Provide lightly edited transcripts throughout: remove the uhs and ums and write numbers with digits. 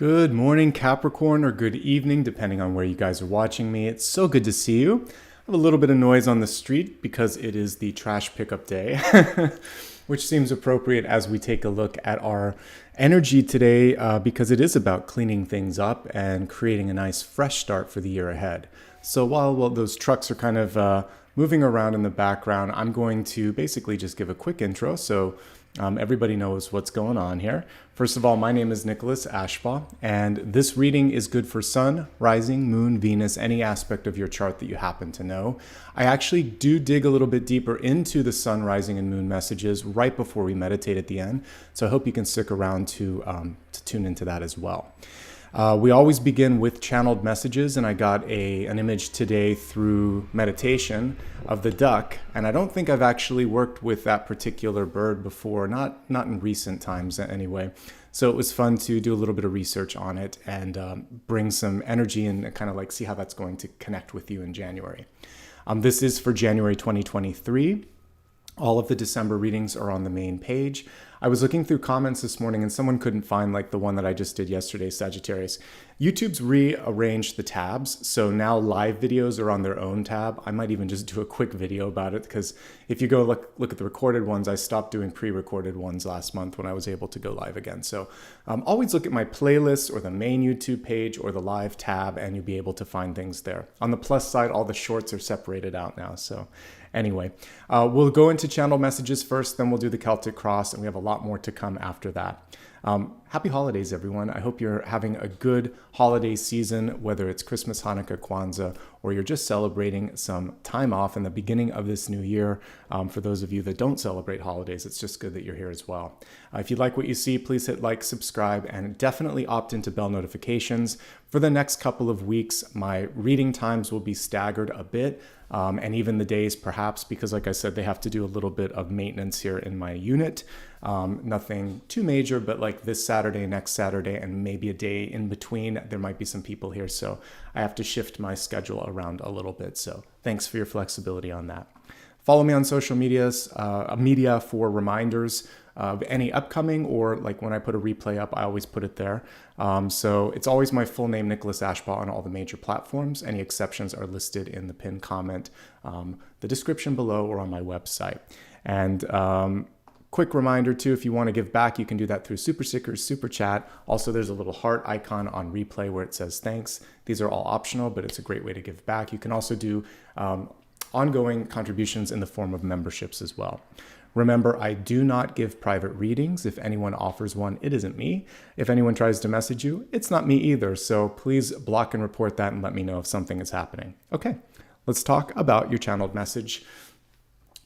Good morning, Capricorn, or good evening, depending on where you guys are watching me. It's so good to see you. I have a little bit of noise on the street because it is the trash pickup day, which seems appropriate as we take a look at our energy today because it is about cleaning things up and creating a nice fresh start for the year ahead. So while those trucks are kind of moving around in the background, I'm going to basically just give a quick intro so everybody knows what's going on here. First of all, my name is Nicholas Ashbaugh, and this reading is good for Sun, Rising, Moon, Venus, any aspect of your chart that you happen to know. I actually do dig a little bit deeper into the Sun, Rising, and Moon messages right before we meditate at the end, so I hope you can stick around to tune into that as well. We always begin with channeled messages, and I got an image today through meditation of the duck, and I don't think I've actually worked with that particular bird before, not in recent times anyway. So it was fun to do a little bit of research on it and bring some energy and kind of like see how that's going to connect with you in January. This is for January 2023. All of the December readings are on the main page. I was looking through comments this morning and someone couldn't find like the one that I just did yesterday, Sagittarius. YouTube's rearranged the tabs, so now live videos are on their own tab. I might even just do a quick video about it because if you go look at the recorded ones, I stopped doing pre-recorded ones last month when I was able to go live again. So always look at my playlist or the main YouTube page or the live tab and you'll be able to find things there. On the plus side, all the shorts are separated out now. So anyway, we'll go into channel messages first, then we'll do the Celtic Cross, and we have a lot more to come after that. Happy holidays, everyone. I hope you're having a good holiday season, whether it's Christmas, Hanukkah, Kwanzaa, or you're just celebrating some time off in the beginning of this new year. For those of you that don't celebrate holidays, it's just good that you're here as well. If you like what you see, please hit like, subscribe, and definitely opt into bell notifications. For the next couple of weeks, my reading times will be staggered a bit. And even the days perhaps, because like I said, they have to do a little bit of maintenance here in my unit. Nothing too major, but like this Saturday, next Saturday, and maybe a day in between, there might be some people here. So I have to shift my schedule around a little bit. So thanks for your flexibility on that. Follow me on social media for reminders of any upcoming, or like when I put a replay up, I always put it there. So it's always my full name, Nicholas Ashbaugh, on all the major platforms. Any exceptions are listed in the pinned comment, the description below, or on my website. And quick reminder too, if you want to give back, you can do that through SuperStickers, Super Chat. Also, there's a little heart icon on replay where it says thanks. These are all optional, but it's a great way to give back. You can also do ongoing contributions in the form of memberships as well. Remember, I do not give private readings. If anyone offers one, it isn't me. If anyone tries to message you, it's not me either. So please block and report that and let me know if something is happening. Okay, let's talk about your channeled message,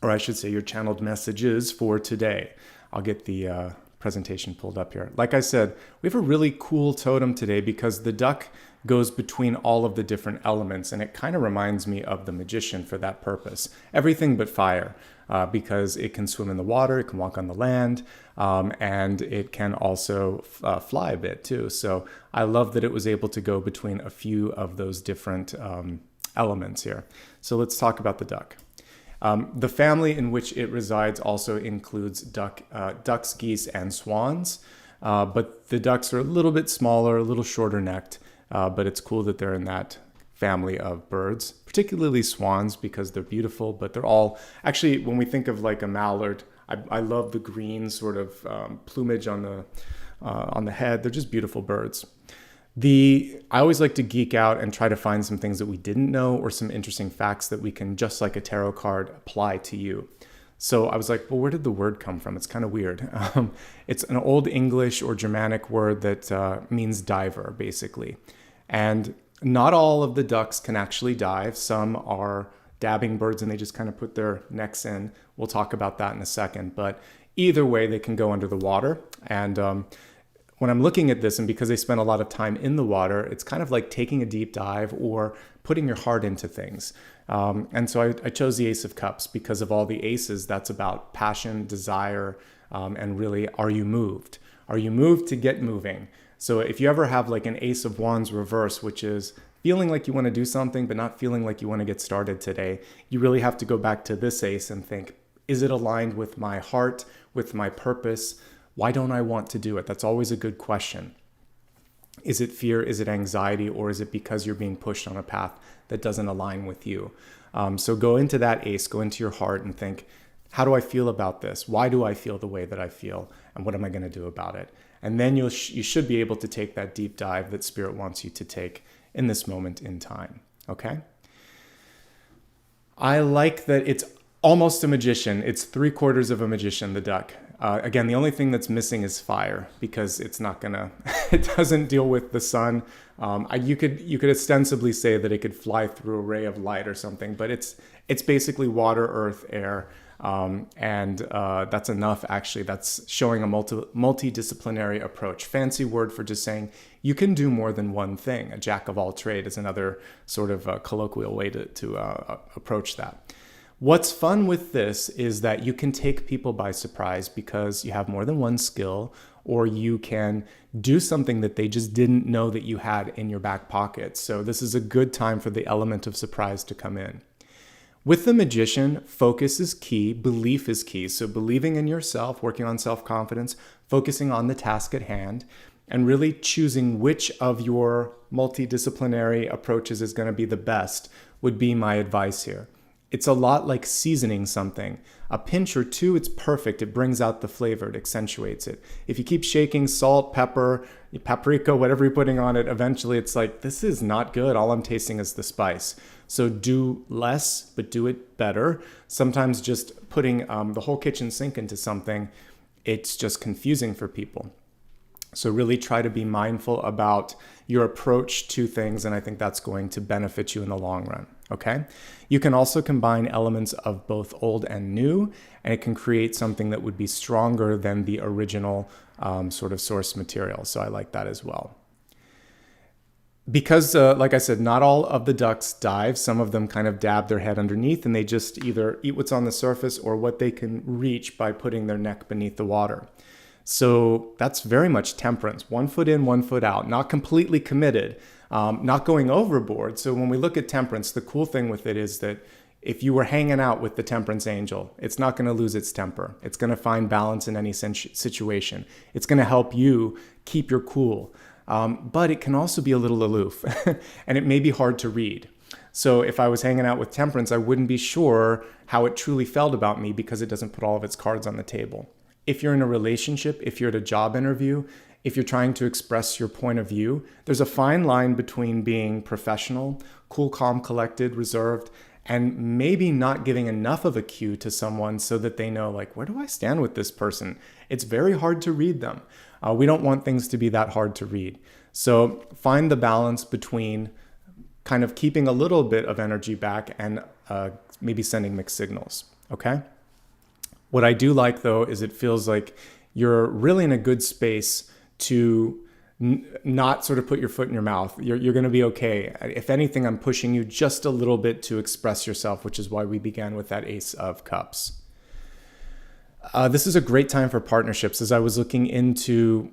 or I should say your channeled messages for today. I'll get the presentation pulled up here. Like I said, we have a really cool totem today because the duck goes between all of the different elements, and it kind of reminds me of the magician for that purpose. Everything but fire, because it can swim in the water, it can walk on the land, and it can also fly a bit too. So I love that it was able to go between a few of those different elements here. So let's talk about the duck. The family in which it resides also includes ducks, geese, and swans, but the ducks are a little bit smaller, a little shorter necked, but it's cool that they're in that family of birds, particularly swans because they're beautiful, but they're all, actually, when we think of like a mallard, I love the green sort of plumage on the head. They're just beautiful birds. I always like to geek out and try to find some things that we didn't know or some interesting facts that we can, just like a tarot card, apply to you. So I was like, well, where did the word come from? It's kind of weird. It's an Old English or Germanic word that means diver, basically. And not all of the ducks can actually dive. Some are dabbing birds and they just kind of put their necks in. We'll talk about that in a second. But either way, they can go under the water. And when I'm looking at this, and because they spend a lot of time in the water, it's kind of like taking a deep dive or putting your heart into things. And so I chose the Ace of Cups because of all the aces. That's about passion, desire, and really, are you moved? Are you moved to get moving? So if you ever have like an Ace of Wands reverse, which is feeling like you want to do something, but not feeling like you want to get started today, you really have to go back to this ace and think, is it aligned with my heart, with my purpose? Why don't I want to do it? That's always a good question. Is it fear? Is it anxiety? Or is it because you're being pushed on a path that doesn't align with you? So go into that ace, go into your heart and think, how do I feel about this? Why do I feel the way that I feel? And what am I going to do about it? And then you should be able to take that deep dive that Spirit wants you to take in this moment in time. Okay? I like that it's almost a magician. It's 3/4 of a magician, the duck. Again, the only thing that's missing is fire, because it's not gonna, it doesn't deal with the sun. You could ostensibly say that it could fly through a ray of light or something, but it's basically water, earth, air, and that's enough. Actually, that's showing a multidisciplinary approach. Fancy word for just saying you can do more than one thing. A jack of all trade is another sort of colloquial way to approach that. What's fun with this is that you can take people by surprise because you have more than one skill, or you can do something that they just didn't know that you had in your back pocket. So this is a good time for the element of surprise to come in. With the magician, focus is key, belief is key. So believing in yourself, working on self-confidence, focusing on the task at hand, and really choosing which of your multidisciplinary approaches is going to be the best would be my advice here. It's a lot like seasoning something. A pinch or two, it's perfect. It brings out the flavor, it accentuates it. If you keep shaking salt, pepper, paprika, whatever you're putting on it, eventually it's like, this is not good. All I'm tasting is the spice. So do less, but do it better. Sometimes just putting the whole kitchen sink into something, it's just confusing for people. So really try to be mindful about your approach to things, and I think that's going to benefit you in the long run, okay? You can also combine elements of both old and new, and it can create something that would be stronger than the original sort of source material. So I like that as well. Because, like I said, not all of the ducks dive. Some of them kind of dab their head underneath, and they just either eat what's on the surface or what they can reach by putting their neck beneath the water. So that's very much temperance. 1 foot in, 1 foot out, not completely committed, not going overboard. So when we look at temperance, the cool thing with it is that if you were hanging out with the temperance angel, it's not going to lose its temper. It's going to find balance in any situation. It's going to help you keep your cool. But it can also be a little aloof and it may be hard to read. So if I was hanging out with temperance, I wouldn't be sure how it truly felt about me because it doesn't put all of its cards on the table. If you're in a relationship, if you're at a job interview, if you're trying to express your point of view, there's a fine line between being professional, cool, calm, collected, reserved, and maybe not giving enough of a cue to someone so that they know, like, where do I stand with this person? It's very hard to read them. We don't want things to be that hard to read. So find the balance between kind of keeping a little bit of energy back and maybe sending mixed signals, okay? What I do like, though, is it feels like you're really in a good space to not sort of put your foot in your mouth. You're going to be okay. If anything, I'm pushing you just a little bit to express yourself, which is why we began with that Ace of Cups. This is a great time for partnerships. As I was looking into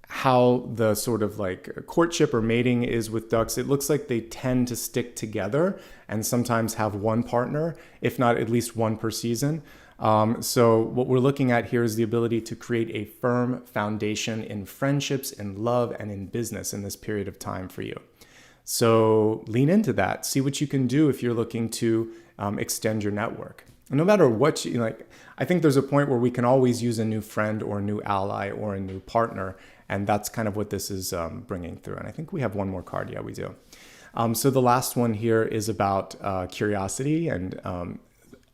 how the sort of like courtship or mating is with ducks, it looks like they tend to stick together and sometimes have one partner, if not at least one per season. So what we're looking at here is the ability to create a firm foundation in friendships, in love, and in business in this period of time for you. So lean into that. See what you can do if you're looking to extend your network. And no matter what you like, I think there's a point where we can always use a new friend or a new ally or a new partner. And that's kind of what this is bringing through. And I think we have one more card. Yeah, we do. So the last one here is about curiosity and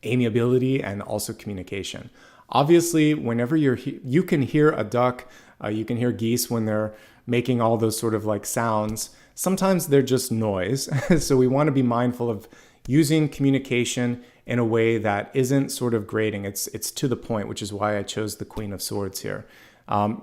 amiability and also communication. Obviously, whenever you can hear a duck, you can hear geese when they're making all those sort of like sounds. Sometimes they're just noise. So we want to be mindful of using communication in a way that isn't sort of grating. It's to the point, which is why I chose the Queen of Swords here.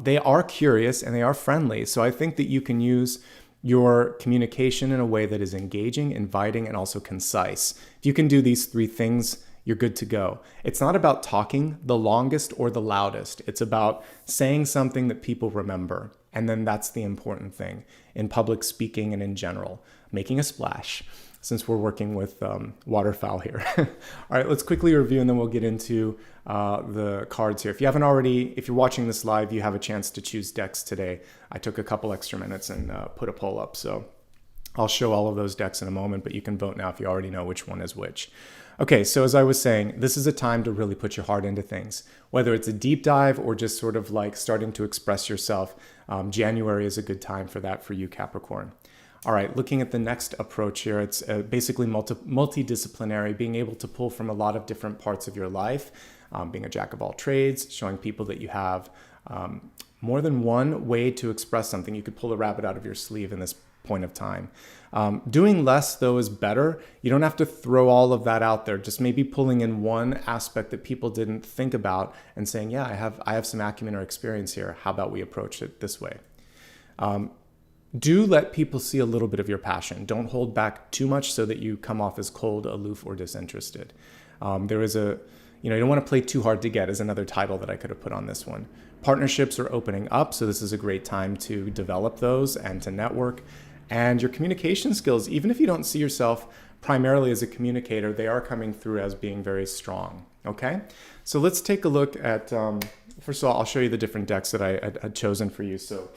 They are curious and they are friendly. So I think that you can use your communication in a way that is engaging, inviting, and also concise. If you can do these three things, you're good to go. It's not about talking the longest or the loudest. It's about saying something that people remember. And then that's the important thing in public speaking and in general, making a splash, since we're working with waterfowl here. All right, let's quickly review and then we'll get into the cards here. If you haven't already, if you're watching this live, you have a chance to choose decks today. I took a couple extra minutes and put a poll up, so I'll show all of those decks in a moment, but you can vote now if you already know which one is which. Okay, so as I was saying, this is a time to really put your heart into things. Whether it's a deep dive or just sort of like starting to express yourself, January is a good time for that for you, Capricorn. All right, looking at the next approach here, it's basically multidisciplinary, being able to pull from a lot of different parts of your life, being a jack of all trades, showing people that you have more than one way to express something. You could pull a rabbit out of your sleeve in this point of time. Doing less, though, is better. You don't have to throw all of that out there. Just maybe pulling in one aspect that people didn't think about and saying, yeah, I have some acumen or experience here. How about we approach it this way? Do let people see a little bit of your passion. Don't hold back too much so that you come off as cold, aloof, or disinterested. There is you don't want to play too hard to get is another title that I could have put on this one. Partnerships are opening up, so this is a great time to develop those and to network. And your communication skills, even if you don't see yourself primarily as a communicator, they are coming through as being very strong, okay? So let's take a look at, first of all, I'll show you the different decks that I had chosen for you. So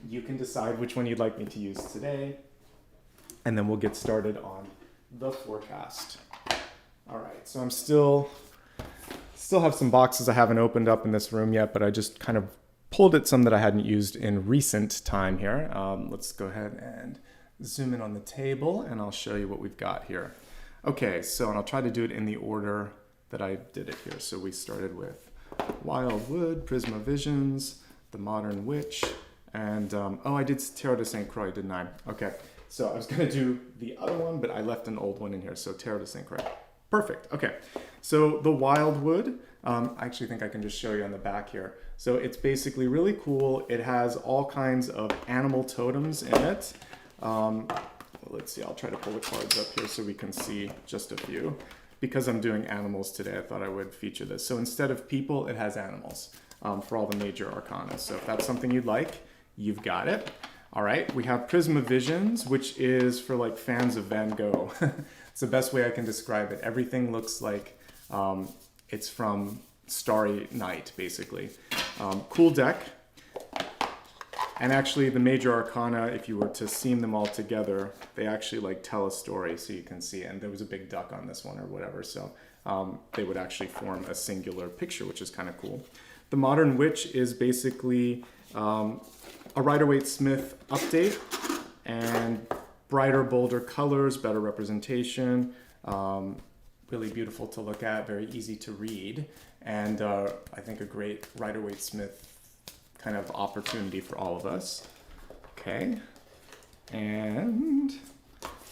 you can decide which one you'd like me to use today, and then we'll get started on the forecast. All right, so I'm still have some boxes I haven't opened up in this room yet, but I just kind of pulled at some that I hadn't used in recent time here. Let's go ahead and zoom in on the table, and I'll show you what we've got here. Okay, so, and I'll try to do it in the order that I did it here. So we started with Wildwood, Prisma Visions, the Modern Witch, and, I did Tarot de St. Croix, didn't I? Okay, so I was gonna do the other one, but I left an old one in here, so Tarot de St. Croix. Perfect, okay. So the Wildwood, I actually think I can just show you on the back here. So it's basically really cool. It has all kinds of animal totems in it. Let's see, I'll try to pull the cards up here so we can see just a few. Because I'm doing animals today, I thought I would feature this. So instead of people, it has animals for all the major arcana. So if that's something you'd like, you've got it. All right, we have Prisma Visions, which is for like fans of Van Gogh. It's the best way I can describe it. Everything looks like it's from Starry Night, basically. Cool deck. And actually the major arcana, if you were to seam them all together, they actually like tell a story, so you can see. And there was a big duck on this one or whatever, so they would actually form a singular picture, which is kind of cool. The Modern Witch is basically a Rider-Waite-Smith update, and brighter, bolder colors, better representation, really beautiful to look at, very easy to read, and I think a great Rider-Waite-Smith kind of opportunity for all of us. Okay, and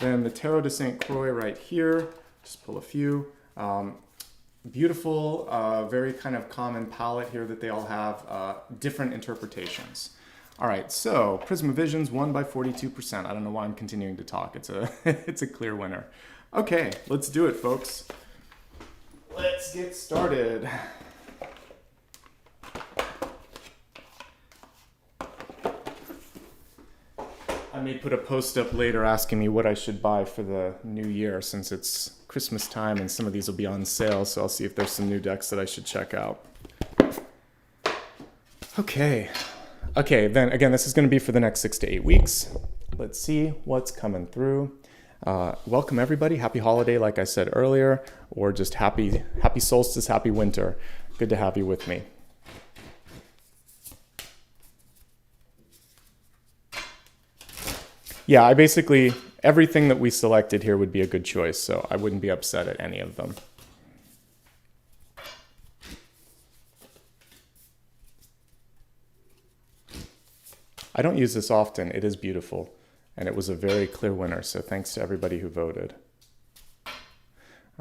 then the Tarot de St. Croix right here, just pull a few. Beautiful, very kind of common palette here that they all have different interpretations. All right, so Prisma Visions won by 42%. I don't know why I'm continuing to talk. It's a it's a clear winner. Okay, let's do it, folks. Let's get started. I may put a post up later asking me what I should buy for the new year, since it's Christmas time and some of these will be on sale, so I'll see if there's some new decks that I should check out. Okay, then again, this is going to be for the next 6 to 8 weeks. Let's see what's coming through. Welcome everybody. Happy holiday, like I said earlier, or just happy solstice, happy winter. Good to have you with me. Yeah, I basically, everything that we selected here would be a good choice, so I wouldn't be upset at any of them. I don't use this often. It is beautiful, and it was a very clear winner, so thanks to everybody who voted. All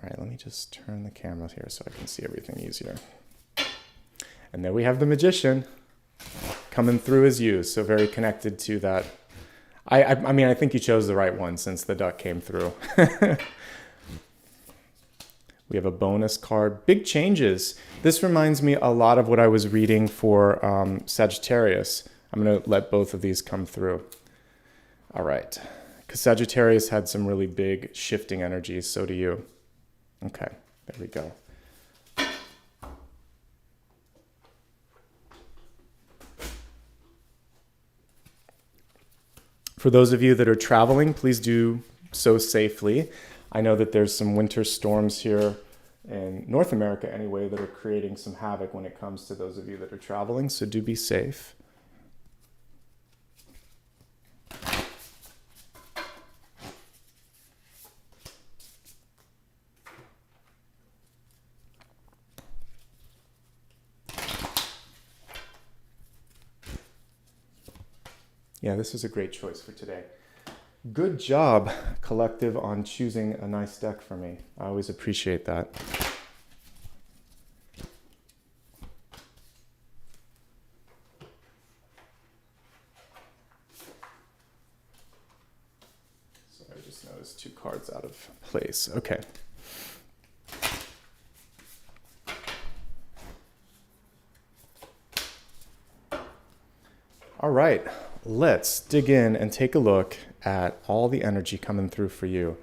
right, let me just turn the camera here so I can see everything easier. And there we have the Magician coming through as you, so very connected to that. I mean, I think you chose the right one since the duck came through. We have a bonus card. Big changes. This reminds me a lot of what I was reading for Sagittarius. I'm going to let both of these come through. All right. Because Sagittarius had some really big shifting energies. So do you. Okay. There we go. For those of you that are traveling, please do so safely. I know that there's some winter storms here in North America anyway that are creating some havoc when it comes to those of you that are traveling, so do be safe. Yeah, this is a great choice for today. Good job, collective, on choosing a nice deck for me. I always appreciate that. So I just noticed 2 cards out of place. Okay. All right, let's dig in and take a look at all the energy coming through for you.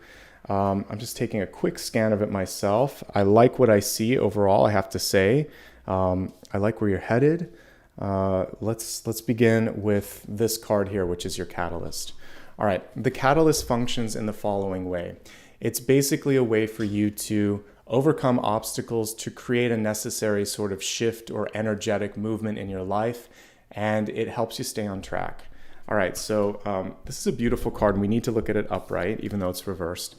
I'm just taking a quick scan of it myself. I like what I see overall, I have to say. I like where you're headed. Let's begin with this card here, which is your catalyst. All right, the catalyst functions in the following way. It's basically a way for you to overcome obstacles, to create a necessary sort of shift or energetic movement in your life, and it helps you stay on track. All right, so this is a beautiful card, and we need to look at it upright, even though it's reversed.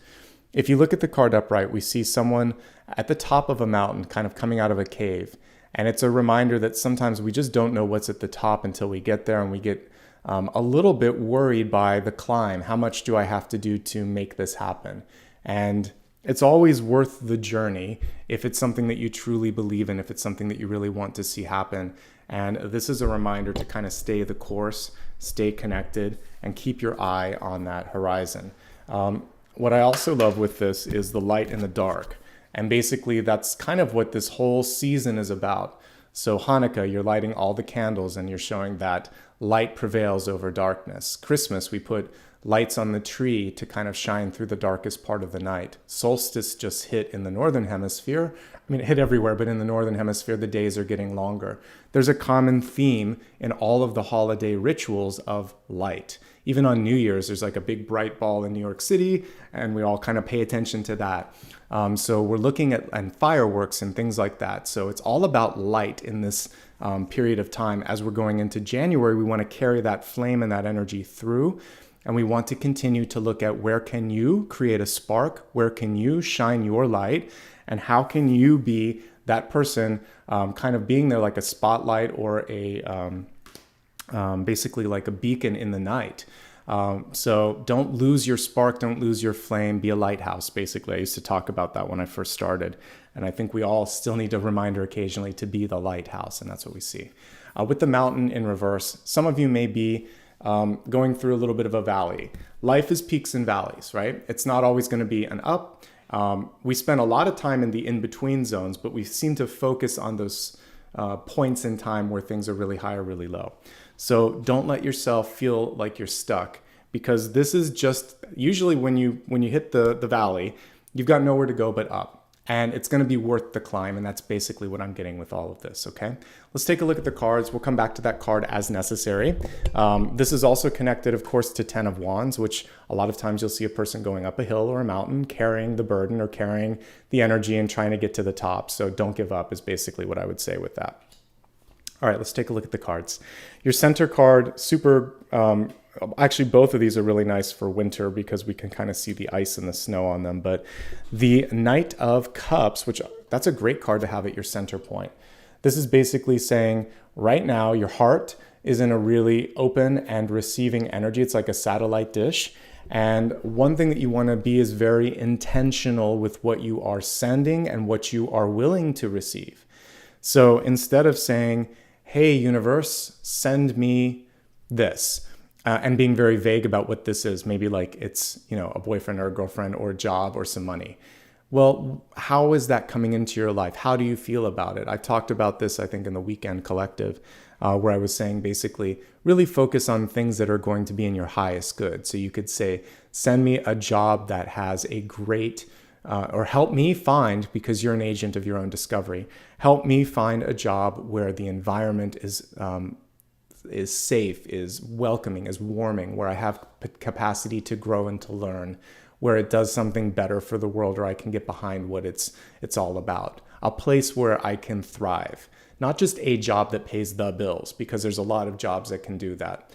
If you look at the card upright, we see someone at the top of a mountain, kind of coming out of a cave. And it's a reminder that sometimes we just don't know what's at the top until we get there, and we get a little bit worried by the climb. How much do I have to do to make this happen? And it's always worth the journey if it's something that you truly believe in, if it's something that you really want to see happen. And this is a reminder to kind of stay the course, stay connected, and keep your eye on that horizon. What I also love with this is the light and the dark. And basically that's kind of what this whole season is about. So Hanukkah, you're lighting all the candles and you're showing that light prevails over darkness. Christmas, we put lights on the tree to kind of shine through the darkest part of the night. Solstice just hit in the northern hemisphere. I mean, it hit everywhere, but in the northern hemisphere, the days are getting longer. There's a common theme in all of the holiday rituals of light. Even on New Year's, there's like a big bright ball in New York City, and we all kind of pay attention to that. So we're looking at and fireworks and things like that. So it's all about light in this period of time. As we're going into January, we want to carry that flame and that energy through. And we want to continue to look at where can you create a spark, where can you shine your light, and how can you be that person kind of being there like a spotlight or a basically like a beacon in the night. So don't lose your spark, don't lose your flame, be a lighthouse, basically. I used to talk about that when I first started. And I think we all still need a reminder occasionally to be the lighthouse, and that's what we see. With the mountain in reverse, some of you may be going through a little bit of a valley. Life is peaks and valleys, right? It's not always going to be an up. We spend a lot of time in the in-between zones, but we seem to focus on those points in time where things are really high or really low. So don't let yourself feel like you're stuck, because this is just usually when you hit the valley, you've got nowhere to go but up. And it's going to be worth the climb, and that's basically what I'm getting with all of this, okay? Let's take a look at the cards. We'll come back to that card as necessary. This is also connected, of course, to 10 of Wands, which a lot of times you'll see a person going up a hill or a mountain, carrying the burden or carrying the energy and trying to get to the top. So don't give up is basically what I would say with that. All right, let's take a look at the cards. Your center card, actually, both of these are really nice for winter because we can kind of see the ice and the snow on them. But the Knight of Cups, that's a great card to have at your center point. This is basically saying right now your heart is in a really open and receiving energy. It's like a satellite dish. And one thing that you want to be is very intentional with what you are sending and what you are willing to receive. So instead of saying, hey, universe, send me this, and being very vague about what this is, maybe like it's, a boyfriend or a girlfriend or a job or some money. Well, how is that coming into your life? How do you feel about it? I talked about this, I think, in the Weekend Collective, where I was saying basically really focus on things that are going to be in your highest good. So you could say, send me a job that has a great, or help me find, because you're an agent of your own discovery, help me find a job where the environment is is safe, is welcoming, is warming, where I have capacity to grow and to learn, where it does something better for the world, or I can get behind what it's all about. A place where I can thrive, not just a job that pays the bills, because there's a lot of jobs that can do that.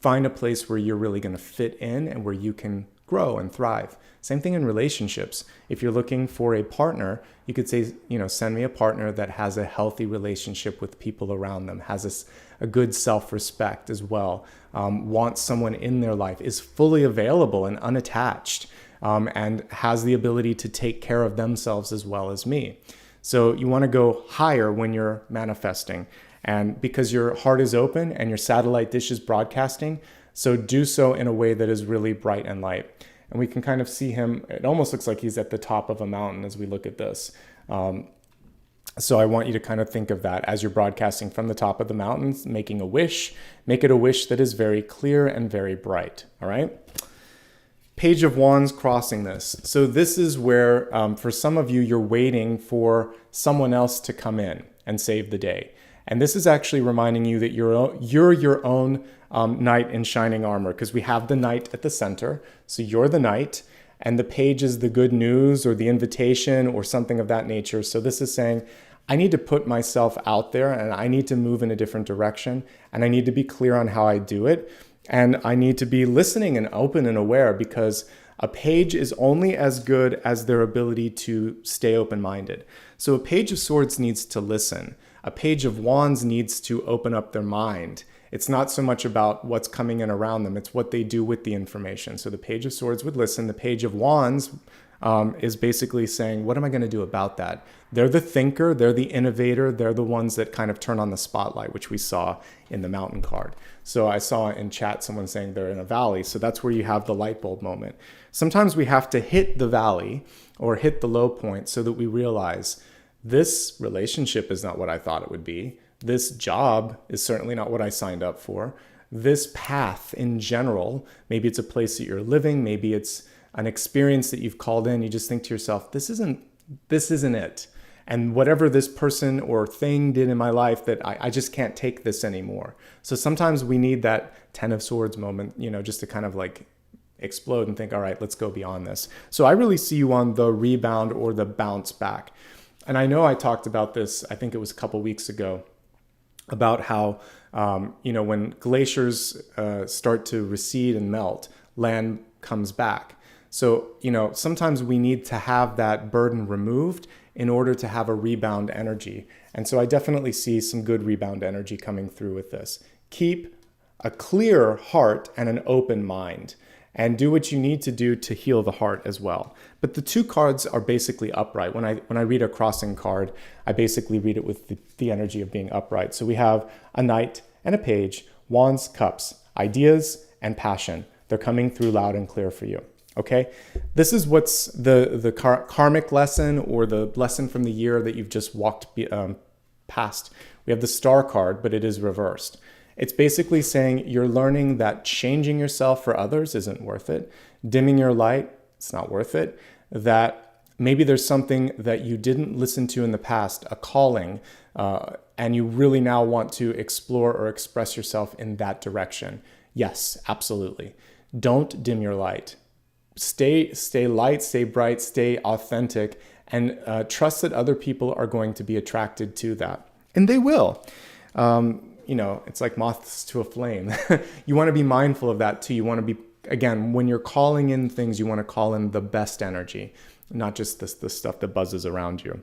Find a place where you're really going to fit in and where you can grow and thrive. Same thing in relationships. If you're looking for a partner, you could say, send me a partner that has a healthy relationship with people around them, has a good self-respect as well, wants someone in their life, is fully available and unattached, and has the ability to take care of themselves as well as me. So you want to go higher when you're manifesting. And because your heart is open and your satellite dish is broadcasting, so do so in a way that is really bright and light. And we can kind of see him, it almost looks like he's at the top of a mountain as we look at this. So I want you to kind of think of that as you're broadcasting from the top of the mountains, making a wish. Make it a wish that is very clear and very bright, all right? Page of Wands crossing this. So this is where, for some of you, you're waiting for someone else to come in and save the day. And this is actually reminding you that you're your own knight in shining armor, because we have the knight at the center. So you're the knight, and the page is the good news or the invitation or something of that nature. So this is saying, I need to put myself out there, and I need to move in a different direction, and I need to be clear on how I do it. And I need to be listening and open and aware, because a page is only as good as their ability to stay open-minded. So a page of swords needs to listen. A page of wands needs to open up their mind. It's not so much about what's coming in around them, it's what they do with the information. So the page of swords would listen. The page of wands is basically saying, what am I going to do about that? They're the thinker, they're the innovator, they're the ones that kind of turn on the spotlight, which we saw in the mountain card. So I saw in chat someone saying they're in a valley. So that's where you have the light bulb moment. Sometimes we have to hit the valley or hit the low point so that we realize this relationship is not what I thought it would be. This job is certainly not what I signed up for. This path in general, maybe it's a place that you're living, maybe it's an experience that you've called in. You just think to yourself, this isn't it. And whatever this person or thing did in my life, that I just can't take this anymore. So sometimes we need that 10 of Swords moment, just to kind of like explode and think, all right, let's go beyond this. So I really see you on the rebound or the bounce back. And I know I talked about this, I think it was a couple weeks ago, about how, when glaciers start to recede and melt, land comes back. So, sometimes we need to have that burden removed in order to have a rebound energy. And so I definitely see some good rebound energy coming through with this. Keep a clear heart and an open mind, and do what you need to do to heal the heart as well. But the two cards are basically upright. When I read a crossing card, I basically read it with the energy of being upright. So we have a knight and a page, wands, cups, ideas, and passion. They're coming through loud and clear for you. Okay, this is what's the karmic lesson, or the lesson from the year that you've just walked past. We have the star card, but it is reversed. It's basically saying you're learning that changing yourself for others isn't worth it. Dimming your light, it's not worth it. That maybe there's something that you didn't listen to in the past, a calling, and you really now want to explore or express yourself in that direction. Yes, absolutely. Don't dim your light. Stay light, stay bright, stay authentic, and trust that other people are going to be attracted to that. And they will. It's like moths to a flame. You want to be mindful of that too. You want to be, again, when you're calling in things, you want to call in the best energy, not just the stuff that buzzes around you.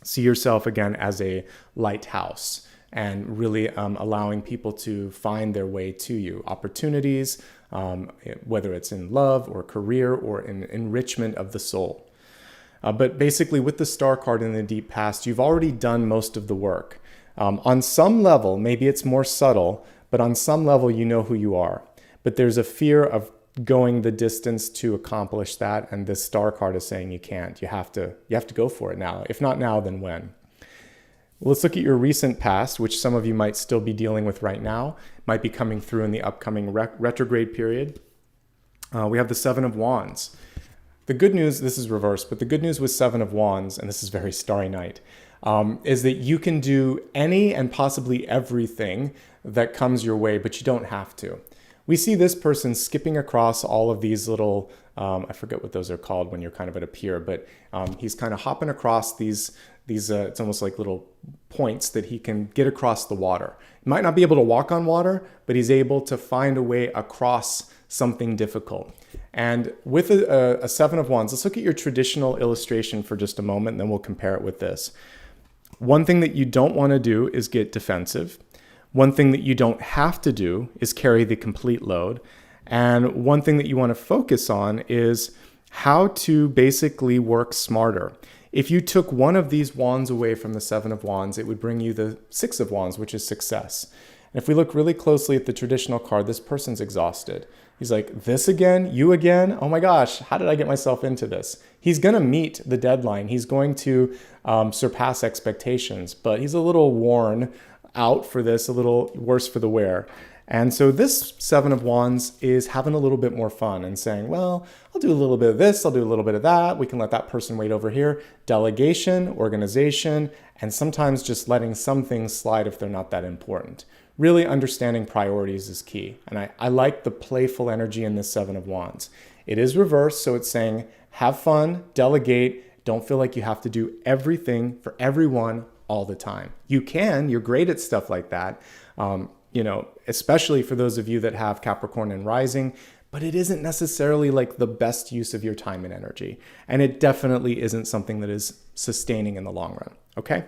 See yourself again as a lighthouse, and really allowing people to find their way to you. Opportunities, whether it's in love or career or in enrichment of the soul. But basically with the star card in the deep past, you've already done most of the work. On some level, maybe it's more subtle, but on some level you know who you are. But there's a fear of going the distance to accomplish that, and this star card is saying you can't. You have to go for it now. If not now, then when? Let's look at your recent past, which some of you might still be dealing with right now, might be coming through in the upcoming retrograde period. We have the Seven of Wands. The good news, this is reversed, but the good news with Seven of Wands, and this is very starry night, is that you can do any and possibly everything that comes your way, but you don't have to. We see this person skipping across all of these little, I forget what those are called when you're kind of at a pier, but he's kind of hopping across these it's almost like little points that he can get across the water. He might not be able to walk on water, but he's able to find a way across something difficult. And with a Seven of Wands, let's look at your traditional illustration for just a moment, and then we'll compare it with this. One thing that you don't want to do is get defensive. One thing that you don't have to do is carry the complete load. And one thing that you want to focus on is how to basically work smarter. If you took one of these wands away from the Seven of Wands, it would bring you the Six of Wands, which is success. And if we look really closely at the traditional card, this person's exhausted. He's like, this again? You again? Oh my gosh, how did I get myself into this? He's going to meet the deadline. He's going to surpass expectations, but he's a little worn out for this, a little worse for the wear. And so this Seven of Wands is having a little bit more fun and saying, well, I'll do a little bit of this, I'll do a little bit of that. We can let that person wait over here. Delegation, organization, and sometimes just letting some things slide if they're not that important. Really understanding priorities is key. And I like the playful energy in this Seven of Wands. It is reversed, so it's saying, have fun, delegate, don't feel like you have to do everything for everyone all the time. You can, you're great at stuff like that. Especially for those of you that have Capricorn and rising, but it isn't necessarily like the best use of your time and energy. And it definitely isn't something that is sustaining in the long run, okay?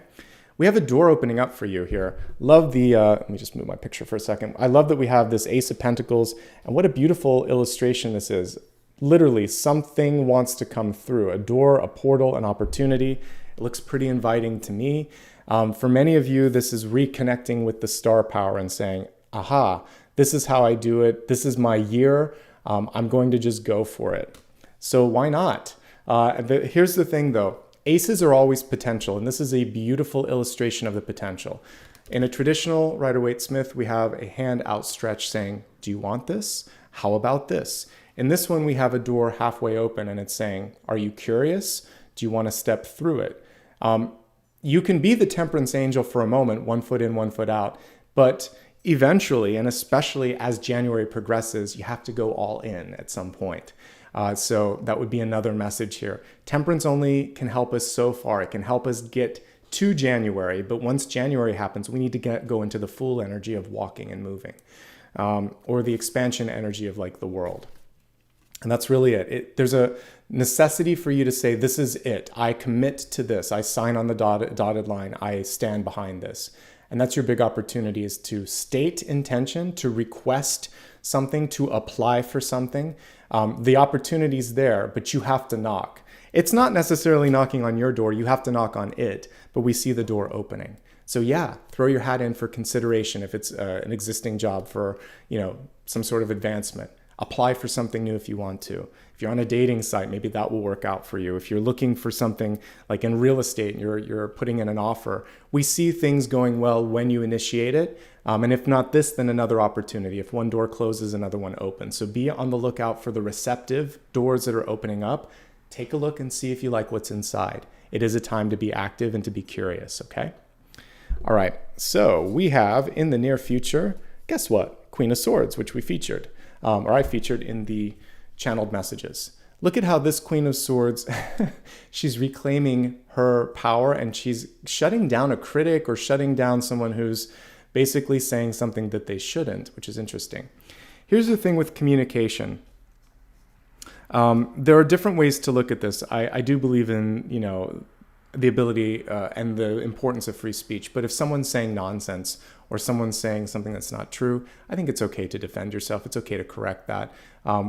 We have a door opening up for you here. Love the, let me just move my picture for a second. I love that we have this Ace of Pentacles, and what a beautiful illustration this is. Literally, something wants to come through, a door, a portal, an opportunity. It looks pretty inviting to me. For many of you, this is reconnecting with the star power and saying, aha, this is how I do it. This is my year. I'm going to just go for it. So why not? Here's the thing though. Aces are always potential, and this is a beautiful illustration of the potential. In a traditional Rider-Waite-Smith, we have a hand outstretched saying, do you want this? How about this? In this one, we have a door halfway open and it's saying, are you curious? Do you want to step through it? You can be the temperance angel for a moment, 1 foot in, 1 foot out, but eventually, and especially as January progresses, you have to go all in at some point. So that would be another message here. Temperance only can help us so far. It can help us get to January, but once January happens, we need to go into the full energy of walking and moving, or the expansion energy of like the world. And that's really it. There's a necessity for you to say, this is it. I commit to this. I sign on the dotted line. I stand behind this. And that's your big opportunity, is to state intention, to request something, to apply for something. The opportunity's there, but you have to knock. It's not necessarily knocking on your door. You have to knock on it, but we see the door opening. So yeah, throw your hat in for consideration if it's an existing job for, some sort of advancement. Apply for something new if you want to. If you're on a dating site, maybe that will work out for you. If you're looking for something like in real estate and you're putting in an offer, we see things going well when you initiate it. And if not this, then another opportunity. If one door closes, another one opens. So be on the lookout for the receptive doors that are opening up. Take a look and see if you like what's inside. It is a time to be active and to be curious, okay? All right, so we have in the near future, guess what? Queen of Swords, which we featured. Or I featured in the channeled messages. Look at how this Queen of Swords, she's reclaiming her power and she's shutting down a critic or shutting down someone who's basically saying something that they shouldn't, which is interesting. Here's the thing with communication. There are different ways to look at this. I do believe in, the ability and the importance of free speech. But if someone's saying nonsense or someone's saying something that's not true, I think it's okay to defend yourself. It's okay to correct that.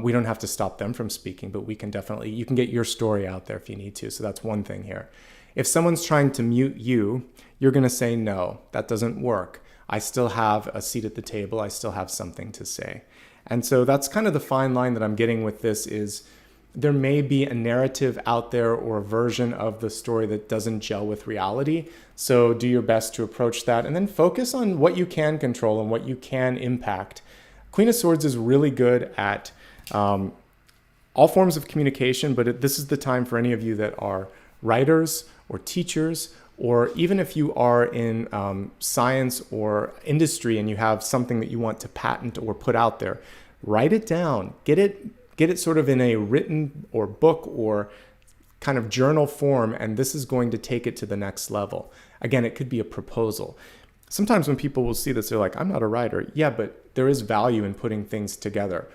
We don't have to stop them from speaking, but we can definitely, you can get your story out there if you need to. So that's one thing here. If someone's trying to mute you, you're going to say, no, that doesn't work. I still have a seat at the table. I still have something to say. And so that's kind of the fine line that I'm getting with this is, there may be a narrative out there or a version of the story that doesn't gel with reality. So do your best to approach that and then focus on what you can control and what you can impact. Queen of Swords is really good at all forms of communication, but this is the time for any of you that are writers or teachers or even if you are in science or industry and you have something that you want to patent or put out there, write it down, get it sort of in a written or book or kind of journal form, and this is going to take it to the next level. Again, it could be a proposal. Sometimes when people will see this, they're like, I'm not a writer. Yeah, but there is value in putting things together.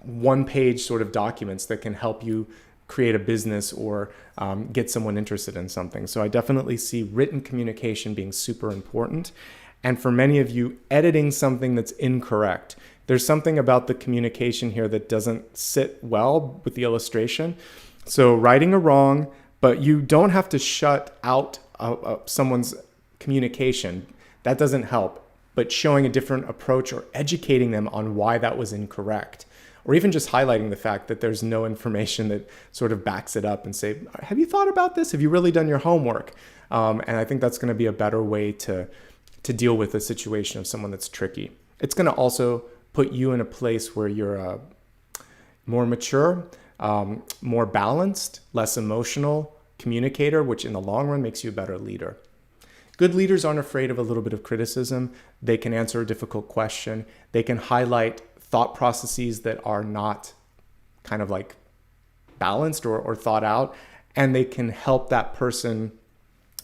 One-page sort of documents that can help you create a business or get someone interested in something. So I definitely see written communication being super important. And for many of you, editing something that's incorrect. There's something about the communication here that doesn't sit well with the illustration. So righting a wrong, but you don't have to shut out someone's communication. That doesn't help. But showing a different approach or educating them on why that was incorrect. Or even just highlighting the fact that there's no information that sort of backs it up and say, have you thought about this? Have you really done your homework? And I think that's going to be a better way to deal with a situation of someone that's tricky. It's going to also put you in a place where you're more mature, more balanced, less emotional communicator, which in the long run makes you a better leader. Good leaders aren't afraid of a little bit of criticism. They can answer a difficult question. They can highlight thought processes that are not kind of like balanced or thought out, and they can help that person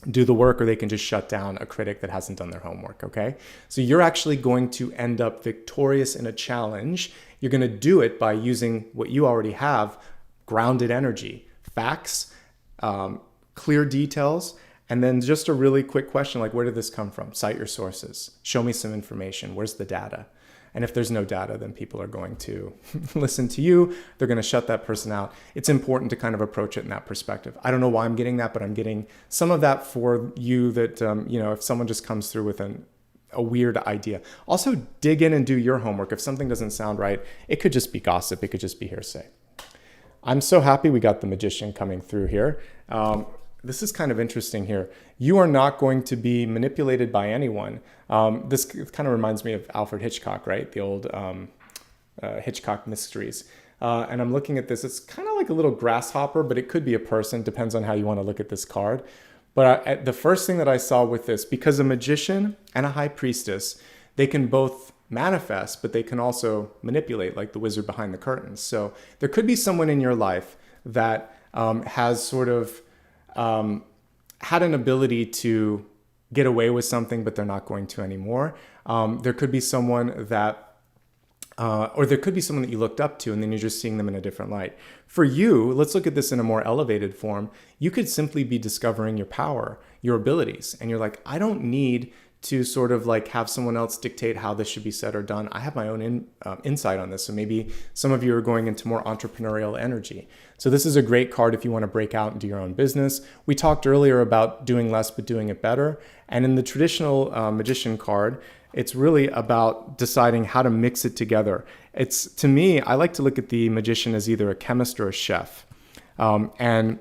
do the work, or they can just shut down a critic that hasn't done their homework, okay? So you're actually going to end up victorious in a challenge. You're going to do it by using what you already have, grounded energy, facts, clear details, and then just a really quick question like, where did this come from? Cite your sources. Show me some information. Where's the data? And if there's no data, then people are going to listen to you. They're going to shut that person out. It's important to kind of approach it in that perspective. I don't know why I'm getting that, but I'm getting some of that for you that, if someone just comes through with a weird idea. Also, dig in and do your homework. If something doesn't sound right, it could just be gossip. It could just be hearsay. I'm so happy we got the Magician coming through here. This is kind of interesting here. You are not going to be manipulated by anyone. This kind of reminds me of Alfred Hitchcock, right? The old Hitchcock mysteries. And I'm looking at this. It's kind of like a little grasshopper, but it could be a person. Depends on how you want to look at this card. But the first thing that I saw with this, because a magician and a high priestess, they can both manifest, but they can also manipulate, like the wizard behind the curtains. So there could be someone in your life that has sort of had an ability to get away with something, but they're not going to anymore. There could be someone that, or there could be someone that you looked up to, and then you're just seeing them in a different light. For you, let's look at this in a more elevated form. You could simply be discovering your power, your abilities, and you're like, I don't need to sort of like have someone else dictate how this should be said or done. I have my own insight on this. So maybe some of you are going into more entrepreneurial energy. So this is a great card if you want to break out and do your own business. We talked earlier about doing less but doing it better. And in the traditional Magician card, it's really about deciding how to mix it together. To me, I like to look at the Magician as either a chemist or a chef. And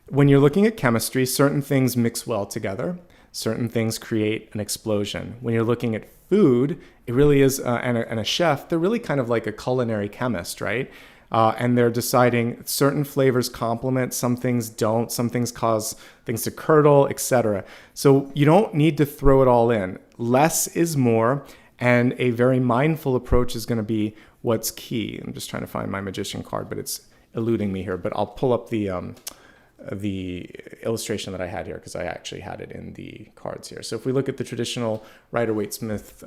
when you're looking at chemistry, certain things mix well together. Certain things create an explosion. When you're looking at food, it really is, and a chef, they're really kind of like a culinary chemist, right? And they're deciding certain flavors complement, some things don't, some things cause things to curdle, etc. So you don't need to throw it all in. Less is more, and a very mindful approach is going to be what's key. I'm just trying to find my Magician card, but it's eluding me here. But I'll pull up the illustration that I had here because I actually had it in the cards here. So if we look at the traditional Rider-Waite-Smith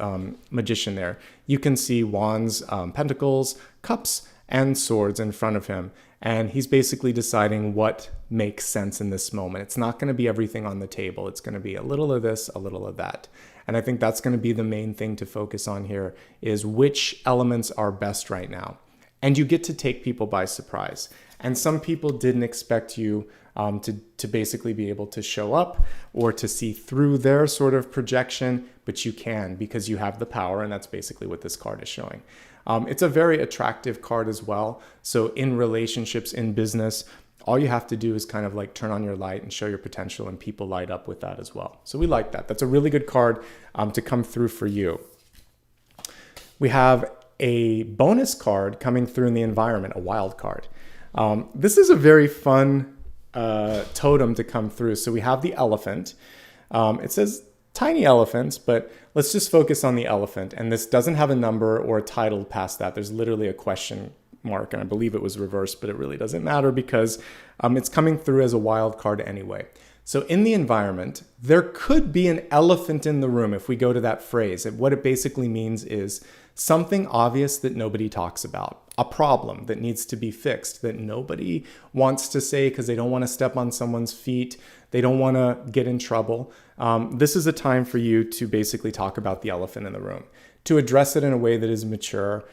Magician there, you can see wands, pentacles, cups, and swords in front of him. And he's basically deciding what makes sense in this moment. It's not going to be everything on the table. It's going to be a little of this, a little of that. And I think that's going to be the main thing to focus on here is which elements are best right now. And you get to take people by surprise. And some people didn't expect you to basically be able to show up or to see through their sort of projection, but you can because you have the power, and that's basically what this card is showing. It's a very attractive card as well. So in relationships, in business, all you have to do is kind of like turn on your light and show your potential, and people light up with that as well. So we like that. That's a really good card to come through for you. We have a bonus card coming through in the environment, a wild card. This is a very fun totem to come through. So we have the elephant. It says tiny elephants, but let's just focus on the elephant. And this doesn't have a number or a title past that. There's literally a question mark, and I believe it was reversed, but it really doesn't matter because it's coming through as a wild card anyway. So in the environment, there could be an elephant in the room if we go to that phrase. And what it basically means is something obvious that nobody talks about, a problem that needs to be fixed that nobody wants to say because they don't want to step on someone's feet. They don't want to get in trouble. This is a time for you to basically talk about the elephant in the room, to address it in a way that is mature,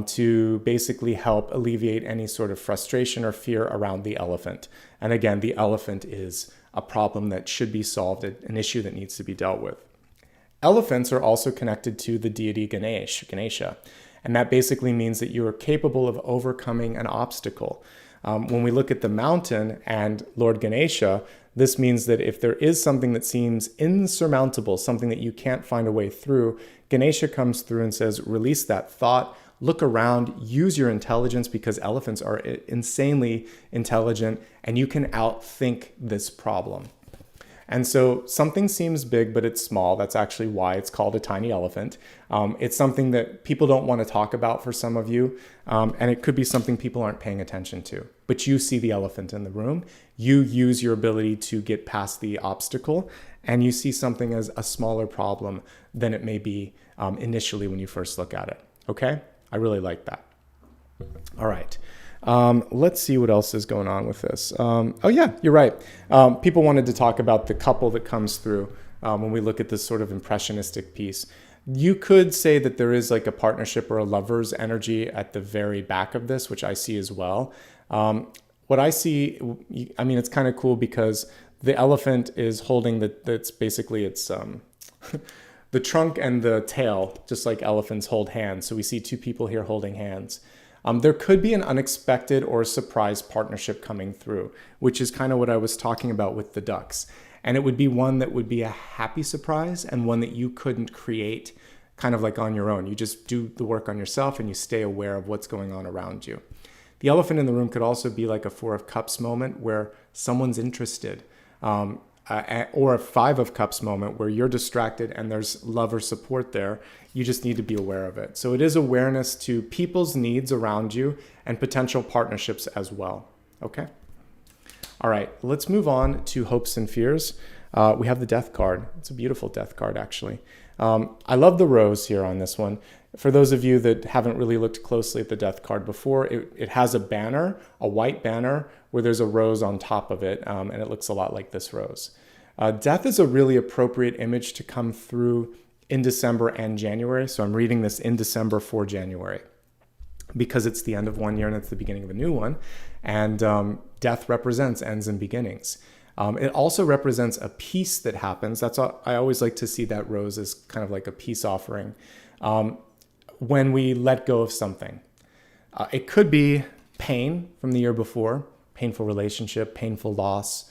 to basically help alleviate any sort of frustration or fear around the elephant. And again, the elephant is a problem that should be solved, an issue that needs to be dealt with. Elephants are also connected to the deity Ganesha, and that basically means that you are capable of overcoming an obstacle. When we look at the mountain and Lord Ganesha, this means that if there is something that seems insurmountable, something that you can't find a way through, Ganesha comes through and says, release that thought, look around, use your intelligence, because elephants are insanely intelligent and you can outthink this problem. And so something seems big, but it's small. That's actually why it's called a tiny elephant. It's something that people don't want to talk about for some of you. And it could be something people aren't paying attention to. But you see the elephant in the room. You use your ability to get past the obstacle. And you see something as a smaller problem than it may be initially when you first look at it. Okay? I really like that. All right. Let's see what else is going on with this. Oh yeah, you're right. People wanted to talk about the couple that comes through when we look at this sort of impressionistic piece. You could say that there is like a partnership or a lover's energy at the very back of this, which I see as well. What I see, I mean, it's kind of cool because the elephant is holding that's basically it's the trunk and the tail, just like elephants hold hands. So we see two people here holding hands. There could be an unexpected or surprise partnership coming through, which is kind of what I was talking about with the ducks. And it would be one that would be a happy surprise and one that you couldn't create kind of like on your own. You just do the work on yourself and you stay aware of what's going on around you. The elephant in the room could also be like a Four of Cups moment where someone's interested, or a Five of Cups moment where you're distracted and there's love or support there. You just need to be aware of it. So it is awareness to people's needs around you and potential partnerships as well. Okay? All right, let's move on to hopes and fears. We have the Death card. It's a beautiful Death card, actually. I love the rose here on this one. For those of you that haven't really looked closely at the Death card before, it has a banner, a white banner, where there's a rose on top of it, and it looks a lot like this rose. Death is a really appropriate image to come through in December and January. So I'm reading this in December for January because it's the end of one year and it's the beginning of a new one. And death represents ends and beginnings. It also represents a peace that happens. That's all, I always like to see that rose as kind of like a peace offering when we let go of something. It could be pain from the year before, painful relationship, painful loss.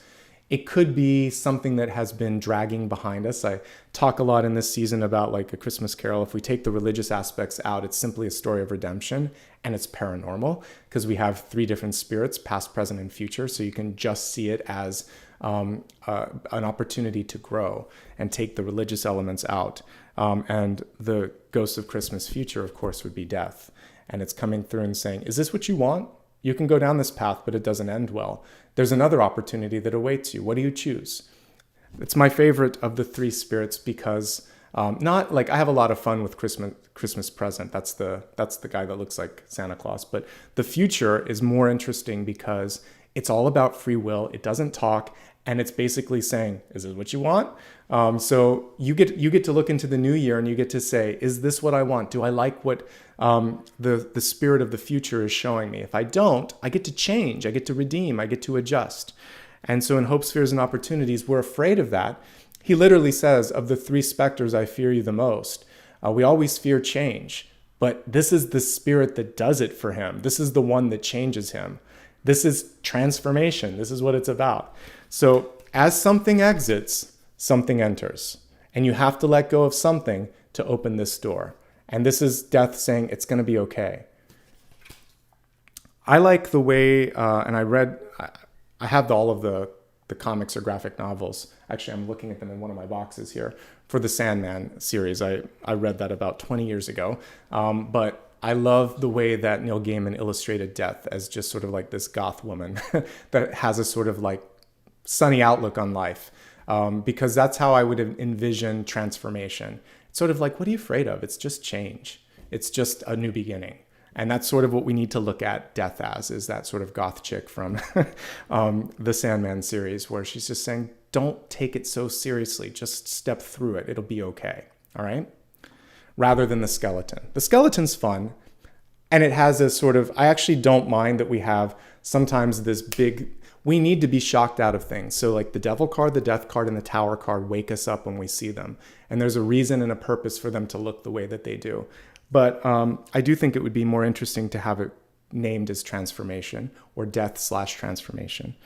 It could be something that has been dragging behind us. I talk a lot in this season about like A Christmas Carol. If we take the religious aspects out, it's simply a story of redemption and it's paranormal because we have three different spirits, past, present, and future. So you can just see it as an opportunity to grow and take the religious elements out. And the ghost of Christmas future, of course, would be death. And it's coming through and saying, is this what you want? You can go down this path, but it doesn't end well. There's another opportunity that awaits you. What do you choose? It's my favorite of the three spirits because not like I have a lot of fun with Christmas present. That's the guy that looks like Santa Claus. But the future is more interesting because it's all about free will. It doesn't talk, and it's basically saying, "Is this what you want?" So you get to look into the new year and you get to say, "Is this what I want? Do I like what the spirit of the future is showing me? If I don't, I get to change. I get to redeem. I get to adjust." And so in Hopes, Fears, and Opportunities, we're afraid of that. He literally says, "Of the three specters, I fear you the most." We always fear change, but this is the spirit that does it for him. This is the one that changes him. This is transformation. This is what it's about. So as something exits, something enters. And you have to let go of something to open this door. And this is death saying it's going to be okay. I like the way, and I have all of the comics or graphic novels. Actually, I'm looking at them in one of my boxes here for the Sandman series. I read that about 20 years ago. But I love the way that Neil Gaiman illustrated death as just sort of like this goth woman that has a sort of like sunny outlook on life. Because that's how I would envision transformation. It's sort of like, what are you afraid of? It's just change. It's just a new beginning. And that's sort of what we need to look at death as, is that sort of goth chick from the Sandman series, where she's just saying, don't take it so seriously. Just step through it. It'll be okay. All right? Rather than the skeleton. The skeleton's fun. And it has a sort of, I actually don't mind that we have sometimes this big, we need to be shocked out of things. So like the devil card, the death card, and the tower card wake us up when we see them. And there's a reason and a purpose for them to look the way that they do. But I do think it would be more interesting to have it named as transformation or death/transformation,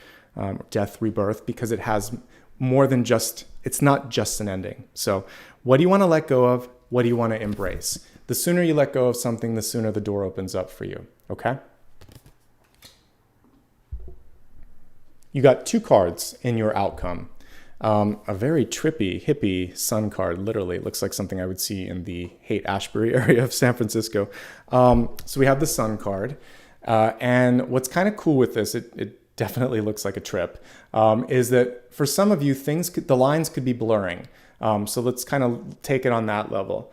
death rebirth, because it has more than just, it's not just an ending. So what do you want to let go of? What do you want to embrace? The sooner you let go of something, the sooner the door opens up for you. Okay? You got 2 cards in your outcome. A very trippy, hippie sun card, literally. It looks like something I would see in the Haight-Ashbury area of San Francisco. So we have the sun card. And what's kind of cool with this, it definitely looks like a trip, is that for some of you, the lines could be blurring. So let's kind of take it on that level.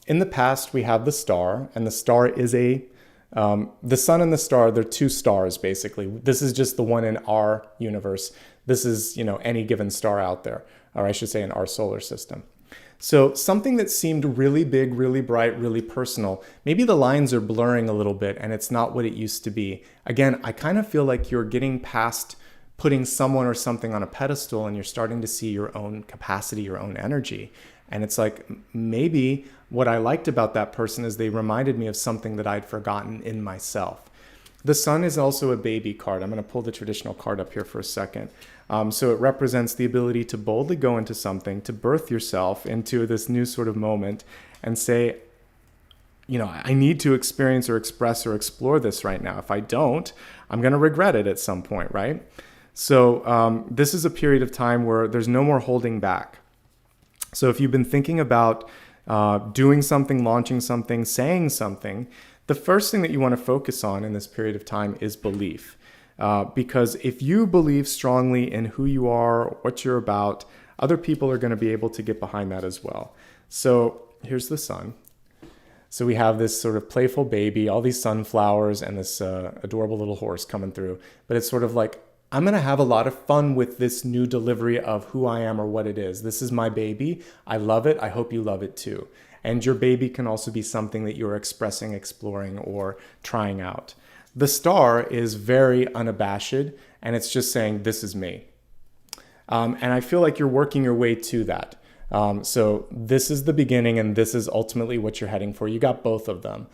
In the past, we have the star, and the star is the sun and the star, they're 2 stars, basically. This is just the one in our universe. This is, any given star out there, or I should say in our solar system. So something that seemed really big, really bright, really personal, maybe the lines are blurring a little bit and it's not what it used to be. Again, I kind of feel like you're getting past putting someone or something on a pedestal and you're starting to see your own capacity, your own energy. And it's like, maybe what I liked about that person is they reminded me of something that I'd forgotten in myself. The sun is also a baby card. I'm going to pull the traditional card up here for a second. So it represents the ability to boldly go into something, to birth yourself into this new sort of moment and say, I need to experience or express or explore this right now. If I don't, I'm going to regret it at some point, right? So this is a period of time where there's no more holding back. So if you've been thinking about doing something, launching something, saying something, the first thing that you want to focus on in this period of time is belief. Because if you believe strongly in who you are, what you're about, other people are going to be able to get behind that as well. So here's the sun. So we have this sort of playful baby, all these sunflowers, and this adorable little horse coming through. But it's sort of like, I'm going to have a lot of fun with this new delivery of who I am or what it is. This is my baby. I love it. I hope you love it too. And your baby can also be something that you're expressing, exploring, or trying out. The star is very unabashed, and it's just saying, this is me. And I feel like you're working your way to that. So this is the beginning, and this is ultimately what you're heading for. You got both of them.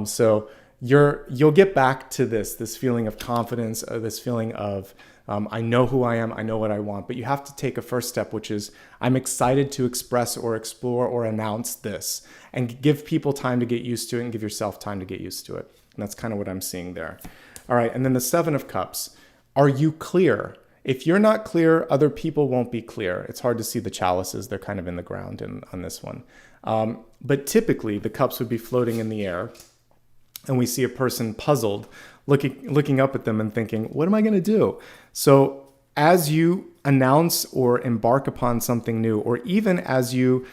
So you'll get back to this feeling of confidence, this feeling of, I know who I am, I know what I want, but you have to take a first step, which is, I'm excited to express or explore or announce this, and give people time to get used to it and give yourself time to get used to it. And that's kind of what I'm seeing there. All right, and then the 7 of Cups. Are you clear? If you're not clear, other people won't be clear. It's hard to see the chalices. They're kind of in the ground on this one. But typically, the cups would be floating in the air, and we see a person puzzled, looking up at them and thinking, what am I going to do? So as you announce or embark upon something new, or even as you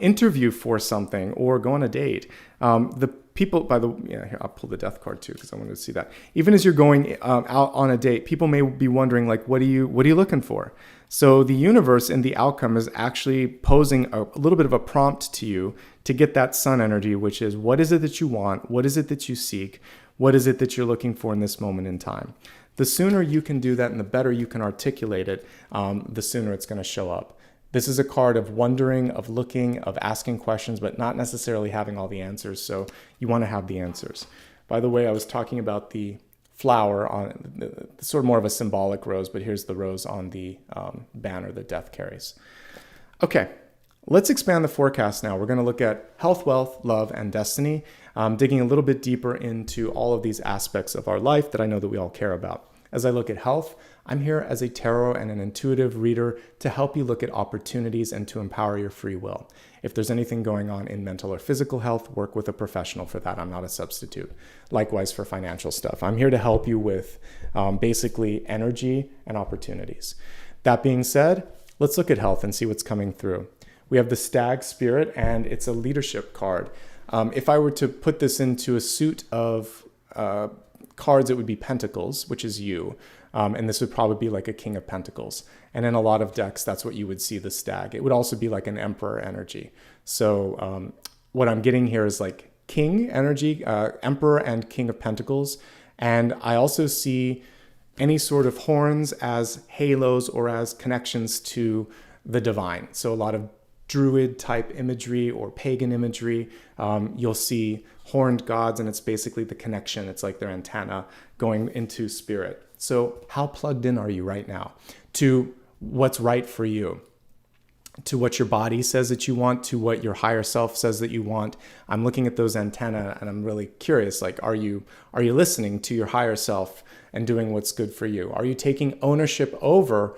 interview for something or go on a date, the people, here, I'll pull the death card too, because I wanted to see that. Even as you're going out on a date, people may be wondering, like, what are you looking for? So the universe and the outcome is actually posing a little bit of a prompt to you to get that sun energy, which is, what is it that you want? What is it that you seek? What is it that you're looking for in this moment in time? The sooner you can do that and the better you can articulate it, the sooner it's going to show up. This is a card of wondering, of looking, of asking questions, but not necessarily having all the answers. So you want to have the answers. By the way, I was talking about the flower on sort of more of a symbolic rose, but here's the rose on the banner that death carries. Okay, let's expand the forecast now. We're going to look at health, wealth, love, and destiny, digging a little bit deeper into all of these aspects of our life that I know that we all care about. As I look at health, I'm here as a tarot and an intuitive reader to help you look at opportunities and to empower your free will. If there's anything going on in mental or physical health, work with a professional for that. I'm not a substitute. Likewise for financial stuff. I'm here to help you with basically energy and opportunities. That being said, let's look at health and see what's coming through. We have the Stag Spirit, and it's a leadership card. If I were to put this into a suit of cards, it would be Pentacles, which is you. And this would probably be like a King of Pentacles. And in a lot of decks, that's what you would see the Stag. It would also be like an Emperor energy. So what I'm getting here is like King energy, Emperor and King of Pentacles. And I also see any sort of horns as halos or as connections to the divine. So a lot of druid type imagery or pagan imagery. You'll see horned gods, and it's basically the connection. It's like their antenna going into spirit. So how plugged in are you right now to what's right for you, to what your body says that you want, to what your higher self says that you want? I'm looking at those antennae and I'm really curious, like, are you listening to your higher self and doing what's good for you? Are you taking ownership over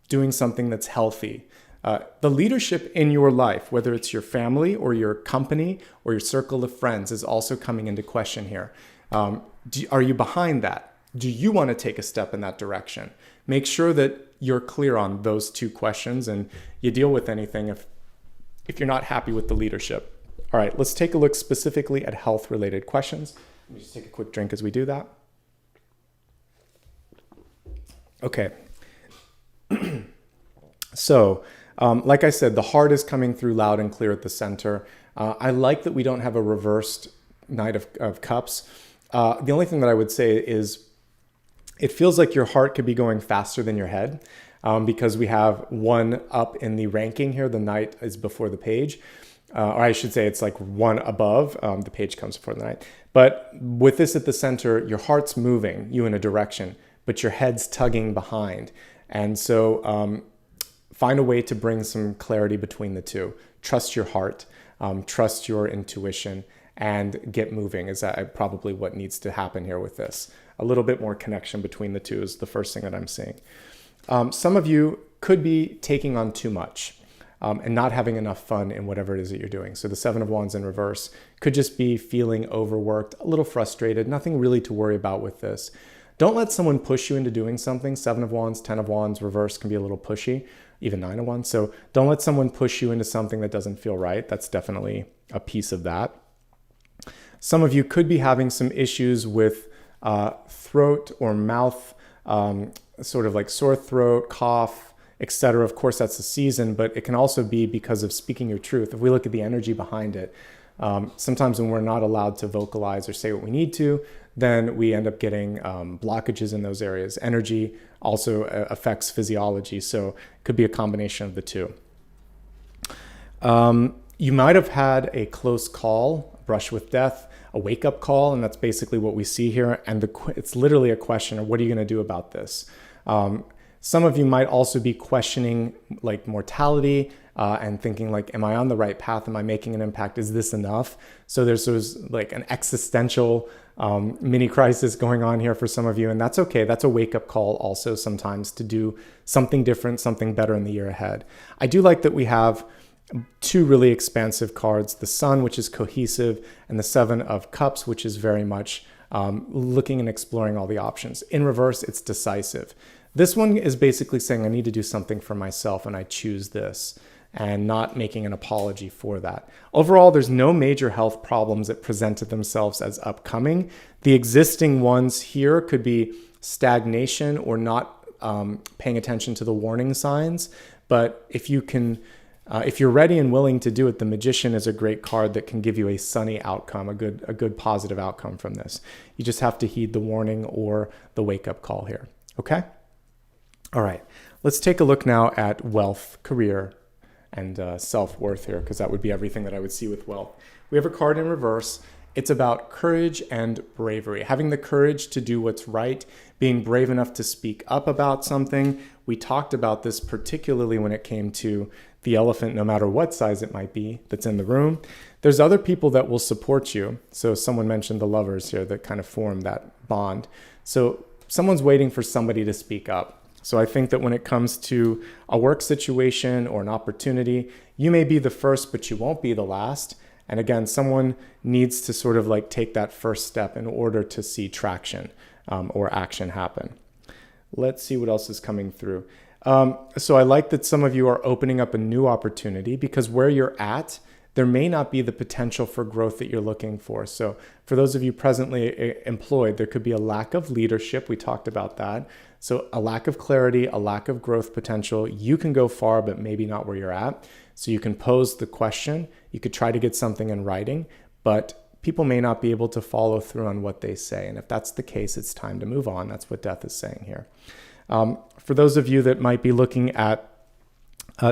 doing something that's healthy? The leadership in your life, whether it's your family or your company or your circle of friends, is also coming into question here. Are you behind that? Do you want to take a step in that direction? Make sure that you're clear on those two questions and you deal with anything if you're not happy with the leadership. All right, let's take a look specifically at health-related questions. Let me just take a quick drink as we do that. Okay. So, like I said, the heart is coming through loud and clear at the center. I like that we don't have a reversed Knight of Cups. The only thing that I would say is it feels like your heart could be going faster than your head because we have one up in the ranking here. The Knight is before the page. Or I should say it's like one above. The page comes before the Knight. But with this at the center, your heart's moving you in a direction, but your head's tugging behind. And so find a way to bring some clarity between the two. Trust your heart, trust your intuition, and get moving is probably what needs to happen here with this. A little bit more connection between the two is the first thing that I'm seeing. Some of you could be taking on too much and not having enough fun in whatever it is that you're doing. So the Seven of Wands in reverse could just be feeling overworked, a little frustrated, nothing really to worry about with this. Don't let someone push you into doing something. Seven of Wands, 10 of Wands, reverse can be a little pushy, even 9 of Wands. So don't let someone push you into something that doesn't feel right. That's definitely a piece of that. Some of you could be having some issues with throat or mouth, sort of like sore throat, cough, etc. Of course, that's the season, but it can also be because of speaking your truth. If we look at the energy behind it, sometimes when we're not allowed to vocalize or say what we need to, then we end up getting blockages in those areas. Energy also affects physiology, so it could be a combination of the two. You might have had a close call, a brush with death, a wake-up call, and that's basically what we see here. And it's literally a question of what are you going to do about this? Some of you might also be questioning like mortality and thinking like, am I on the right path? Am I making an impact? Is this enough? So there's like an existential mini crisis going on here for some of you, and that's okay. That's a wake-up call also sometimes to do something different, something better in the year ahead. I do like that we have two really expansive cards, the Sun, which is cohesive, and the Seven of Cups, which is very much looking and exploring all the options. In reverse, it's decisive. This one is basically saying I need to do something for myself and I choose this, and not making an apology for that. Overall, there's no major health problems that presented themselves as upcoming. The existing ones here could be stagnation or not paying attention to the warning signs. But if you can, if you're ready and willing to do it, the Magician is a great card that can give you a sunny outcome, a good positive outcome from this. You just have to heed the warning or the wake-up call here. Okay? All right. Let's take a look now at wealth, career, and self-worth here, because that would be everything that I would see with wealth. We have a card in reverse. It's about courage and bravery, having the courage to do what's right, being brave enough to speak up about something. We talked about this particularly when it came to the elephant, no matter what size it might be, that's in the room. There's other people that will support you. So someone mentioned the lovers here that kind of form that bond. So someone's waiting for somebody to speak up. So I think that when it comes to a work situation or an opportunity, you may be the first, but you won't be the last. And again, someone needs to sort of like take that first step in order to see traction or action happen. Let's see what else is coming through. So I like that some of you are opening up a new opportunity, because where you're at, there may not be the potential for growth that you're looking for. So for those of you presently employed, there could be a lack of leadership. We talked about that. So a lack of clarity, a lack of growth potential. You can go far, but maybe not where you're at. So you can pose the question. You could try to get something in writing, but people may not be able to follow through on what they say. And if that's the case, it's time to move on. That's what Death is saying here. For those of you that might be looking at,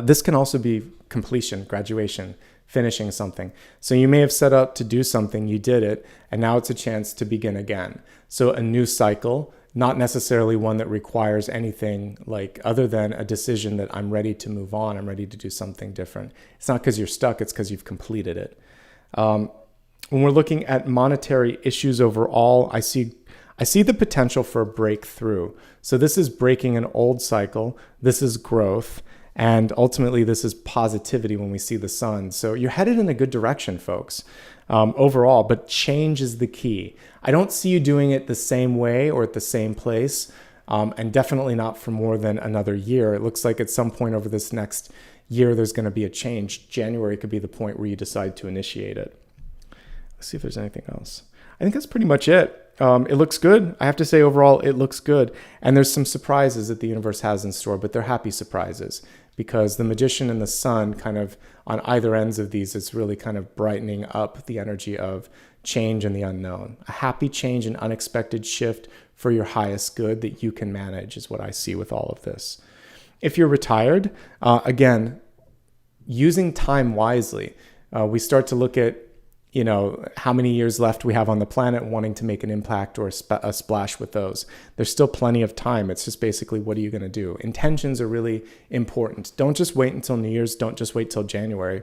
this can also be completion, graduation, finishing something. So you may have set out to do something, you did it, and now it's a chance to begin again. So a new cycle, not necessarily one that requires anything like other than a decision that I'm ready to move on, I'm ready to do something different. It's not because you're stuck, it's because you've completed it. When we're looking at monetary issues overall, I see the potential for a breakthrough. So this is breaking an old cycle, this is growth, and ultimately this is positivity when we see the sun. So you're headed in a good direction, folks, overall, but change is the key. I don't see you doing it the same way or at the same place, and definitely not for more than another year. It looks like at some point over this next year, there's going to be a change. January could be the point where you decide to initiate it. Let's see if there's anything else. I think that's pretty much it. It looks good. I have to say overall, it looks good. And there's some surprises that the universe has in store, but they're happy surprises, because the Magician and the Sun kind of on either ends of these, it's really kind of brightening up the energy of change and the unknown. A happy change, an unexpected shift for your highest good that you can manage is what I see with all of this. If you're retired, again, using time wisely, we start to look at how many years left we have on the planet, wanting to make an impact or a splash with those. There's still plenty of time. It's just basically, what are you going to do? Intentions are really important. Don't just wait until New Year's. Don't just wait till January.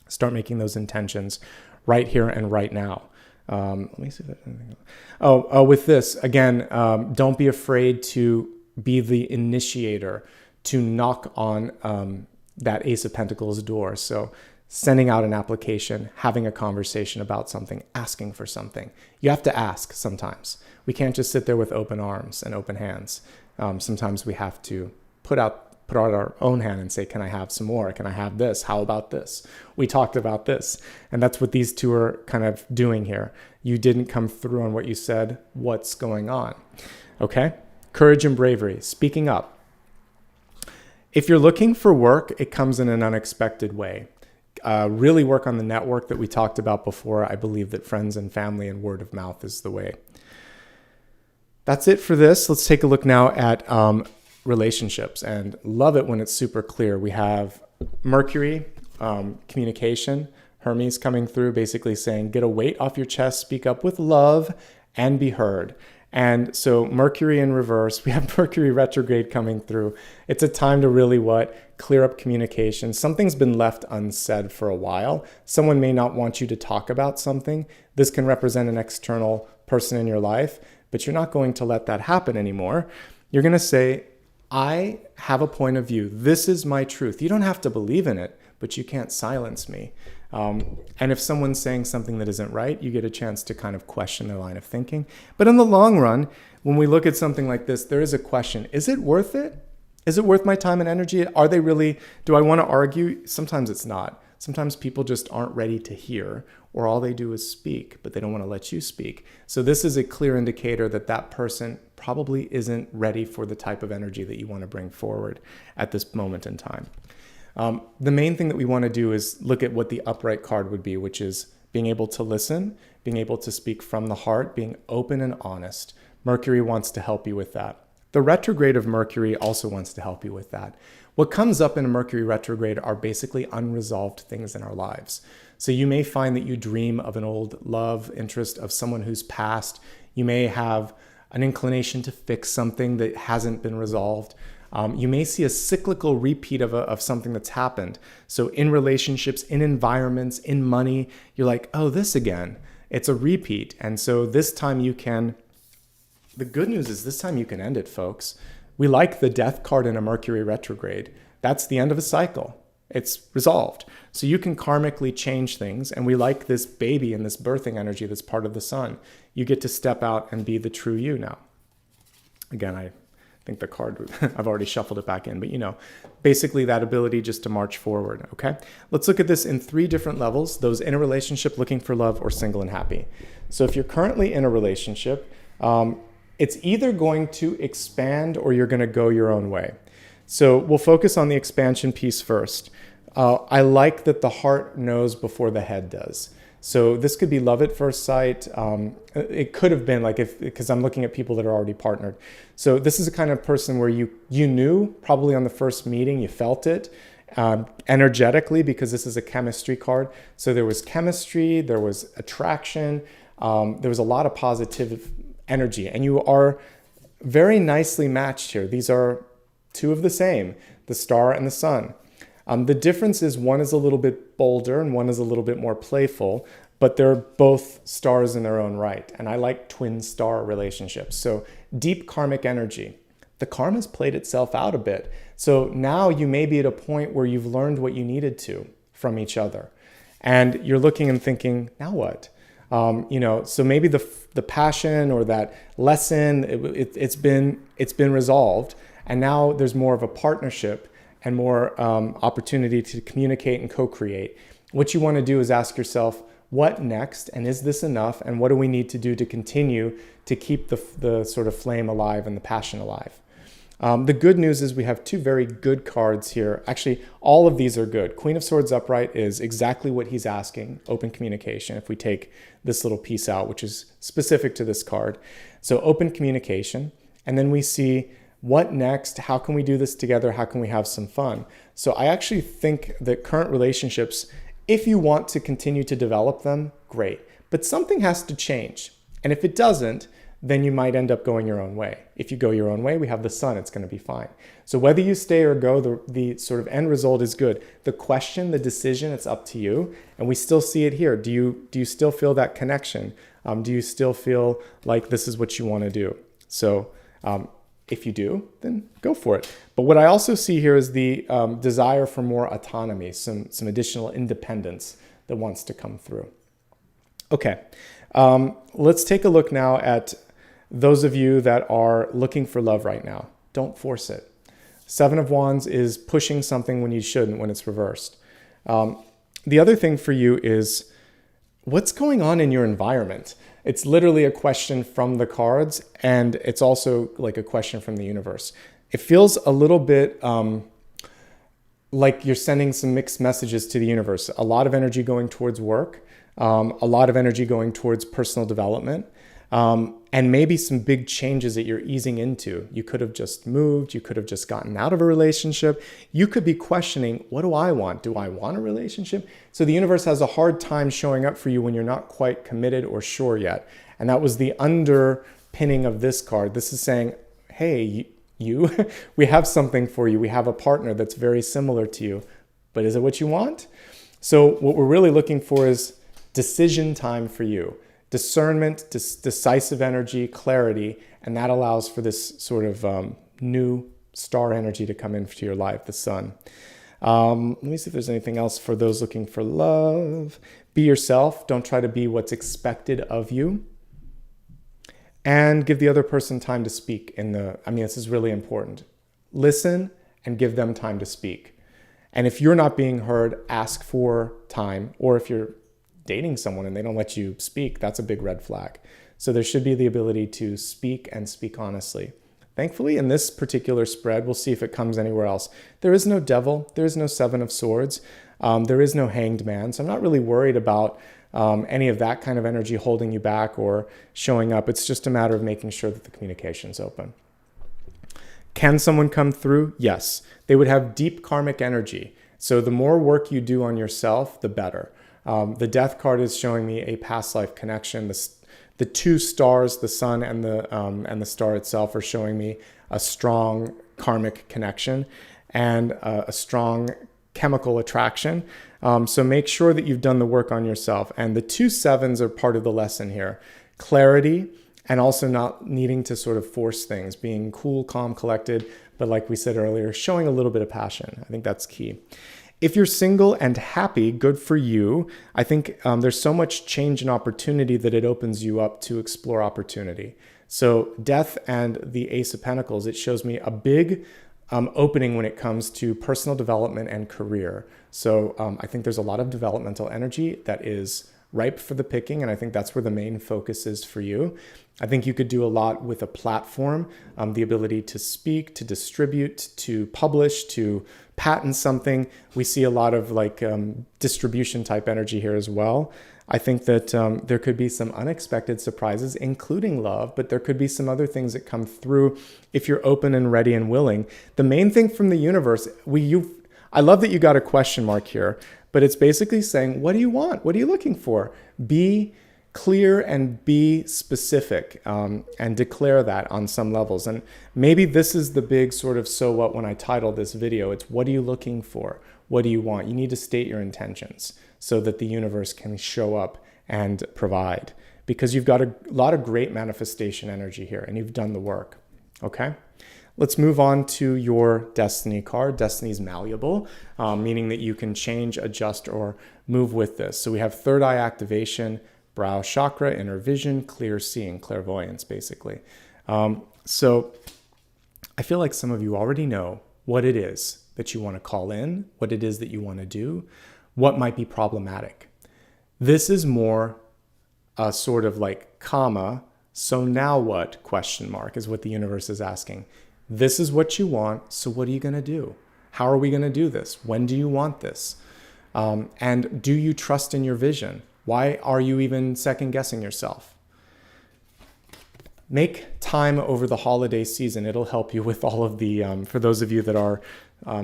Start making those intentions right here and right now. Let me see if there's anything else. With this, again, don't be afraid to be the initiator, to knock on that Ace of Pentacles door. So sending out an application, having a conversation about something, asking for something. You have to ask sometimes. We can't just sit there with open arms and open hands. Sometimes we have to put out our own hand and say, can I have some more? Can I have this? How about this? We talked about this. And that's what these two are kind of doing here. You didn't come through on what you said. What's going on? Okay? Courage and bravery, speaking up. If you're looking for work, it comes in an unexpected way. Really work on the network that we talked about before. I believe that friends and family and word of mouth is the way. That's it for this. Let's take a look now at relationships, and love it when it's super clear. We have Mercury, communication, Hermes coming through, basically saying, get a weight off your chest, speak up with love, and be heard. And so Mercury in reverse, we have Mercury retrograde coming through. It's a time to really clear up communication. Something's been left unsaid for a while. Someone may not want you to talk about something. This can represent an external person in your life, but you're not going to let that happen anymore. You're going to say, I have a point of view. This is my truth. You don't have to believe in it, but you can't silence me. And if someone's saying something that isn't right, you get a chance to kind of question their line of thinking. But in the long run, when we look at something like this, there is a question. Is it worth it? Is it worth my time and energy? Are they really, do I want to argue? Sometimes it's not. Sometimes people just aren't ready to hear, or all they do is speak, but they don't want to let you speak. So this is a clear indicator that that person probably isn't ready for the type of energy that you want to bring forward at this moment in time. The main thing that we want to do is look at what the upright card would be, which is being able to listen, being able to speak from the heart, being open and honest. Mercury wants to help you with that. The retrograde of Mercury also wants to help you with that. What comes up in a Mercury retrograde are basically unresolved things in our lives. So you may find that you dream of an old love interest of someone who's passed. You may have an inclination to fix something that hasn't been resolved. You may see a cyclical repeat of something that's happened. So in relationships, in environments, in money, you're like, oh, this again. It's a repeat. And so this time you can The good news is this time you can end it, folks. We like the death card in a Mercury retrograde. That's the end of a cycle. It's resolved. So you can karmically change things. And we like this baby and this birthing energy that's part of the sun. You get to step out and be the true you now. Again, I think the card, I've already shuffled it back in, but basically that ability just to march forward, okay? Let's look at this in 3 different levels, those in a relationship, looking for love, or single and happy. So if you're currently in a relationship, it's either going to expand or you're going to go your own way. So we'll focus on the expansion piece first. I like that the heart knows before the head does. So this could be love at first sight. It could have been because I'm looking at people that are already partnered. So this is a kind of person where you knew probably on the first meeting, you felt it energetically, because this is a chemistry card. So there was chemistry, there was attraction, there was a lot of positive energy, and you are very nicely matched here. These are 2 of the same, the star and the sun. The difference is one is a little bit bolder and one is a little bit more playful, but they're both stars in their own right. And I like twin star relationships. So deep karmic energy. The karma's played itself out a bit. So now you may be at a point where you've learned what you needed to from each other. And you're looking and thinking, now what? So maybe the passion or that lesson, it's been resolved. And now there's more of a partnership and more opportunity to communicate and co-create. What you want to do is ask yourself, what next? And is this enough? And what do we need to do to continue to keep the sort of flame alive and the passion alive? The good news is we have 2 very good cards here. Actually, all of these are good. Queen of Swords upright is exactly what he's asking, open communication, if we take this little piece out, which is specific to this card. So open communication. And then we see, what next? How can we do this together? How can we have some fun? So I actually think that current relationships, if you want to continue to develop them, great. But something has to change. And if it doesn't, then you might end up going your own way. If you go your own way, we have the sun, it's going to be fine. So whether you stay or go, the sort of end result is good. The question, the decision, it's up to you. And we still see it here. Do you still feel that connection? Do you still feel like this is what you want to do? So if you do, then go for it. But what I also see here is the desire for more autonomy, some additional independence that wants to come through. Okay, let's take a look now at those of you that are looking for love right now. Don't force it. 7 of Wands is pushing something when you shouldn't, when it's reversed. The other thing for you is, what's going on in your environment? It's literally a question from the cards, and it's also like a question from the universe. It feels a little bit like you're sending some mixed messages to the universe. A lot of energy going towards work, a lot of energy going towards personal development, and maybe some big changes that you're easing into. You could have just moved. You could have just gotten out of a relationship. You could be questioning, what do I want? Do I want a relationship? So the universe has a hard time showing up for you when you're not quite committed or sure yet. And that was the underpinning of this card. This is saying, hey, you, we have something for you. We have a partner that's very similar to you, but is it what you want? So what we're really looking for is decision time for you. Discernment, decisive energy, clarity, and that allows for this sort of new star energy to come into your life, the sun. Let me see if there's anything else for those looking for love. Be yourself. Don't try to be what's expected of you. And give the other person time to speak. This is really important. Listen and give them time to speak. And if you're not being heard, ask for time. Or if you're dating someone and they don't let you speak, that's a big red flag. So there should be the ability to speak and speak honestly. Thankfully, in this particular spread, we'll see if it comes anywhere else. There is no devil. There is no 7 of Swords. There is no hanged man. So I'm not really worried about any of that kind of energy holding you back or showing up. It's just a matter of making sure that the communication's open. Can someone come through? Yes. They would have deep karmic energy. So the more work you do on yourself, the better. The death card is showing me a past life connection. The 2 stars, the sun and the star itself, are showing me a strong karmic connection and a strong chemical attraction. So make sure that you've done the work on yourself. And the 2 sevens are part of the lesson here. Clarity and also not needing to sort of force things, being cool, calm, collected, but like we said earlier, showing a little bit of passion. I think that's key. If you're single and happy, good for you. I think there's so much change and opportunity that it opens you up to explore opportunity. So Death and the Ace of Pentacles, it shows me a big opening when it comes to personal development and career. So I think there's a lot of developmental energy that is ripe for the picking, and I think that's where the main focus is for you. I think you could do a lot with a platform, the ability to speak, to distribute, to publish, to patent something. We see a lot of like distribution type energy here as well. I think that there could be some unexpected surprises, including love, but there could be some other things that come through if you're open and ready and willing. The main thing from the universe, I love that you got a question mark here, but it's basically saying, what do you want? What are you looking for? Be clear and be specific, and declare that on some levels. And maybe this is the big sort of so what when I titled this video. It's what are you looking for? What do you want? You need to state your intentions so that the universe can show up and provide, because you've got a lot of great manifestation energy here and you've done the work. Okay. Let's move on to your Destiny card. Destiny is malleable, meaning that you can change, adjust, or move with this. So we have third eye activation, brow chakra, inner vision, clear seeing, clairvoyance, basically. So I feel like some of you already know what it is that you want to call in, what it is that you want to do, what might be problematic. This is more a sort of like comma, so now what, question mark, is what the universe is asking. This is what you want, so what are you going to do? How are we going to do this? When do you want this? And do you trust in your vision? Why are you even second guessing yourself? Make time over the holiday season. It'll help you with all of the, for those of you that are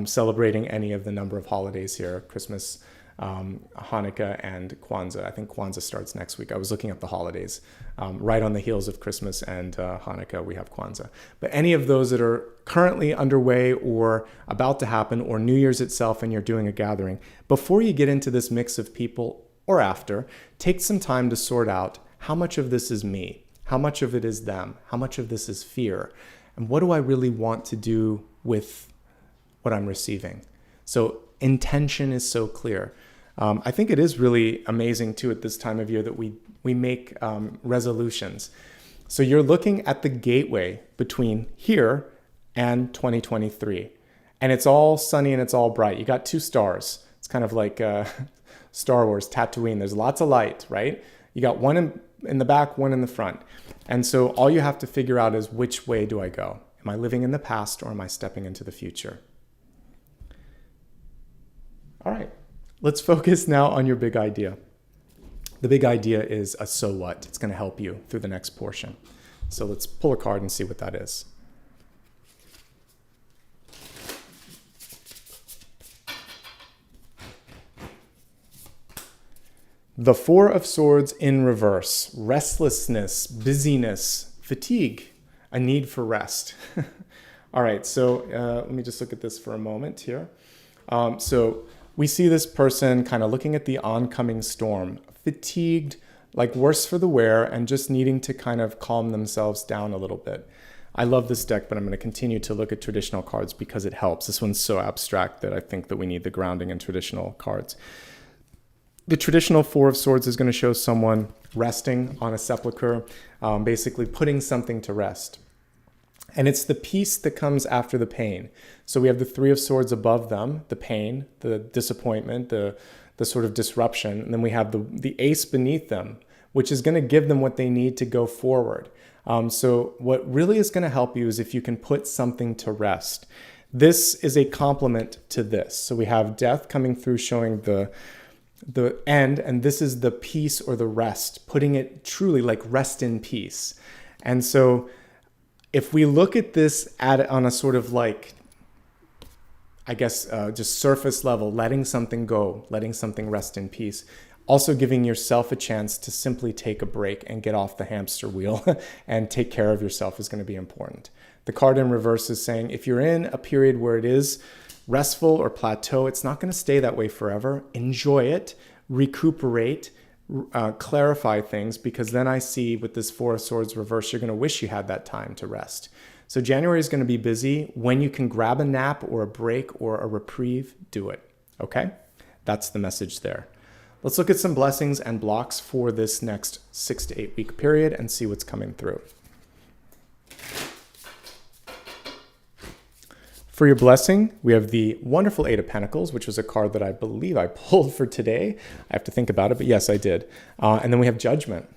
celebrating any of the number of holidays here, Christmas, Hanukkah, and Kwanzaa. I think Kwanzaa starts next week. I was looking up the holidays. Right on the heels of Christmas and Hanukkah, we have Kwanzaa. But any of those that are currently underway or about to happen, or New Year's itself and you're doing a gathering, before you get into this mix of people or after, take some time to sort out how much of this is me, how much of it is them, how much of this is fear, and what do I really want to do with what I'm receiving. So intention is so clear. I think it is really amazing too at this time of year that we make resolutions. So you're looking at the gateway between here and 2023, and it's all sunny and it's all bright. You got two stars. It's kind of like Star Wars, Tatooine. There's lots of light, right? You got one in the back, one in the front. And so all you have to figure out is, which way do I go? Am I living in the past or am I stepping into the future? All right, let's focus now on your big idea. The big idea is a so what. It's going to help you through the next portion. So let's pull a card and see what that is. The Four of Swords in reverse. Restlessness, busyness, fatigue, a need for rest. All right, so let me just look at this for a moment here. So we see this person kind of looking at the oncoming storm, fatigued, like worse for the wear, and just needing to kind of calm themselves down a little bit. I love this deck, but I'm going to continue to look at traditional cards because it helps. This one's so abstract that I think that we need the grounding in traditional cards. The traditional Four of Swords is going to show someone resting on a sepulcher, basically putting something to rest. And it's the peace that comes after the pain. So we have the Three of Swords above them, the pain, the disappointment, the sort of disruption. And then we have the Ace beneath them, which is going to give them what they need to go forward. So what really is going to help you is if you can put something to rest. This is a complement to this. So we have Death coming through showing the end, and this is the peace or the rest, putting it truly like rest in peace. And so if we look at this on a sort of like, I guess, just surface level, letting something go, letting something rest in peace, also giving yourself a chance to simply take a break and get off the hamster wheel and take care of yourself is going to be important. The card in reverse is saying if you're in a period where it is restful or plateau, it's not going to stay that way forever. Enjoy it, recuperate, clarify things, because then I see with this Four of Swords reverse, you're going to wish you had that time to rest. So January is going to be busy. When you can grab a nap or a break or a reprieve, do it. Okay? That's the message there. Let's look at some blessings and blocks for this next 6 to 8 week period and see what's coming through. For your blessing, we have the wonderful Eight of Pentacles, which was a card that I believe I pulled for today. I have to think about it, but yes, I did. And then we have Judgment.